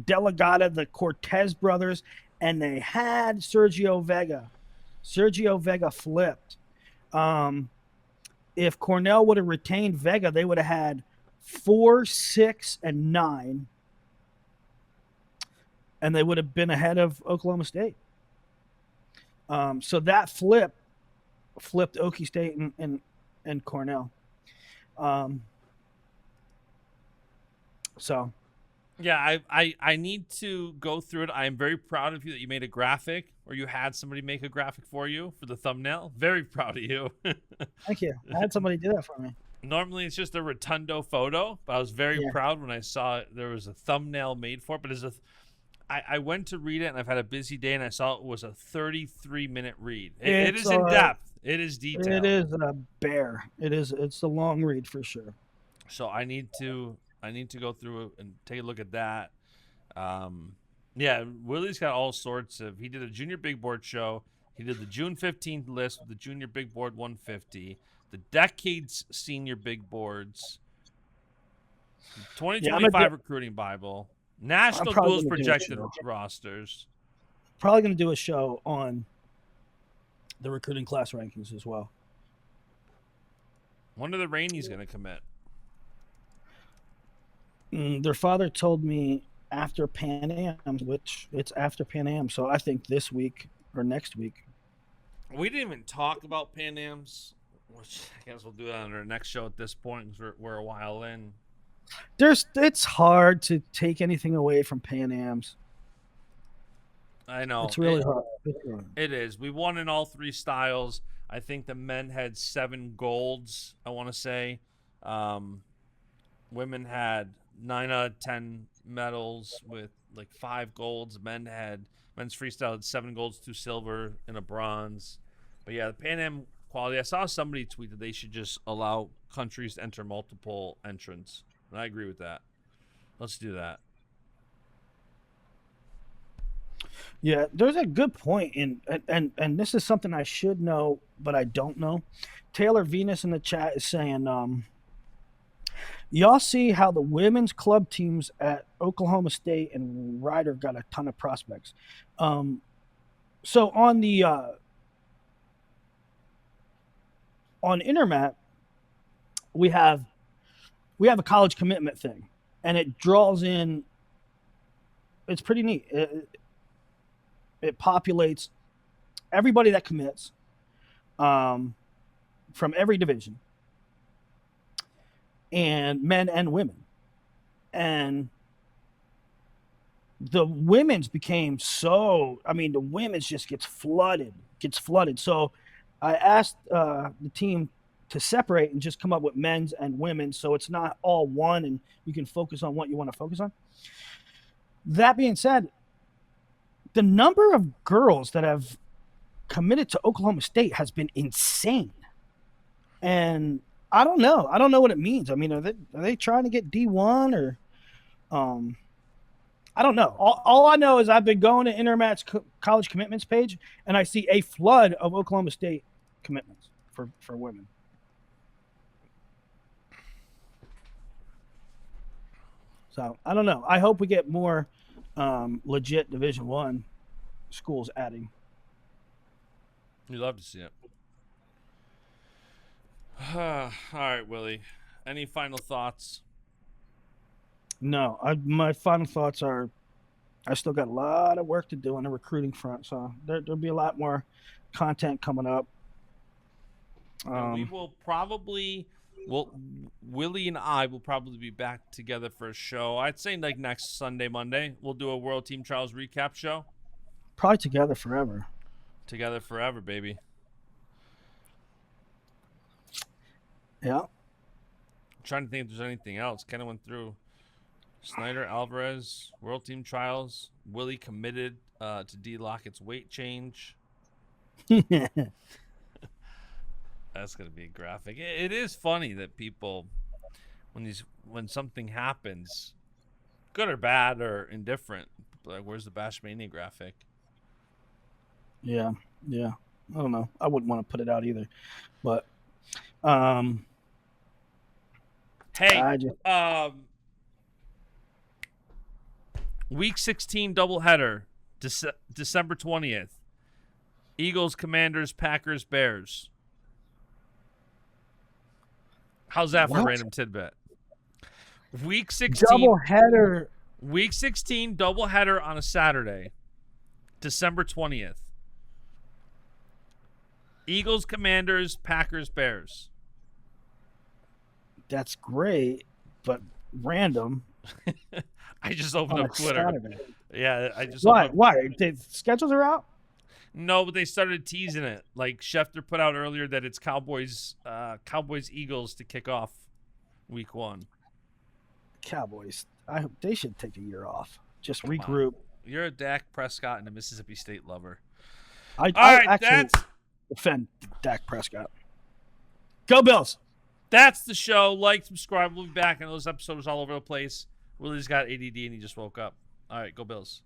Delegata, the Cortez brothers, and they had Sergio Vega. Sergio Vega flipped. If Cornell would have retained Vega, they would have had 4, 6, and 9, and they would have been ahead of Oklahoma State. So that flipped Okie State and Cornell. So yeah, I need to go through it. I am very proud of you that you made a graphic, or you had somebody make a graphic for you for the thumbnail. Very proud of you. Thank you. I had somebody do that for me. Normally it's just a rotundo photo, but I was very proud when I saw there was a thumbnail made for it. But I went to read it, and I've had a busy day, and I saw it was a 33-minute read. It is in depth. It is detailed. It is a bear. It's a long read for sure. So I need to go through it and take a look at that. Yeah, Willie's got all sorts of. He did a junior big board show. He did the June 15th list with the junior big board 150, the decades senior big boards, 2025 recruiting Bible, national duels projected rosters. Probably going to do a show on the recruiting class rankings as well. When are the Rainey's going to commit? Their father told me after Pan Am, which it's after Pan Am, so I think this week or next week. We didn't even talk about Pan Ams, which I guess we'll do that on our next show at this point because we're a while in. It's hard to take anything away from Pan Ams. I know. It's really hard. It is. We won in all 3 styles. I think the men had 7 golds, I want to say. Women had 9 out of 10 medals with like 5 golds. Men's freestyle had 7 golds, 2 silver, and a bronze. But yeah, the Pan Am quality. I saw somebody tweet that they should just allow countries to enter multiple entrants, and I agree with that. Let's do that. Yeah, there's a good point, and this is something I should know, but I don't know. Taylor Venus in the chat is saying, y'all see how the women's club teams at Oklahoma State and Ryder got a ton of prospects. So on the on Intermat, we have a college commitment thing, and it draws in. It's pretty neat. It populates everybody that commits from every division, and men and women. And the women's became the women's just gets flooded. So I asked the team to separate and just come up with men's and women's, so it's not all one and you can focus on what you want to focus on. That being said, the number of girls that have committed to Oklahoma State has been insane. And I don't know. I don't know what it means. I mean, are they trying to get D1 or I don't know. All I know is I've been going to Intermat's college commitments page, and I see a flood of Oklahoma State commitments for women. So I don't know. I hope we get more legit Division I schools adding. You'd love to see it. All right, Willie. Any final thoughts? No, my final thoughts are I still got a lot of work to do on the recruiting front, so there'll be a lot more content coming up. We will probably, Willie and I will probably be back together for a show. I'd say like next Sunday, Monday. We'll do a World Team Trials recap show. Probably together forever. Together forever, baby. Yeah. I'm trying to think if there's anything else. Kind of went through Snyder, Alvarez, World Team Trials. Willie committed to Dee Lockett's weight change. That's gonna be graphic. It is funny that people, when something happens, good or bad or indifferent, like where's the Baschamania graphic? Yeah. I don't know. I wouldn't want to put it out either, but hey, Week 16 doubleheader, December 20th. Eagles, Commanders, Packers, Bears. How's that for a random tidbit? Week 16 doubleheader. Week 16 doubleheader on a Saturday, December 20th. Eagles, Commanders, Packers, Bears. That's great, but random. I just opened up Twitter. Saturday. Yeah, I just Why? The schedules are out? No, but they started teasing it. Like Schefter put out earlier that it's Cowboys Eagles to kick off week 1. Cowboys. They should take a year off. Just regroup. You're a Dak Prescott and a Mississippi State lover. I actually defend Dak Prescott. Go Bills. That's the show. Like, subscribe. We'll be back. And those episodes all over the place. Willie's got ADD and he just woke up. All right, go Bills.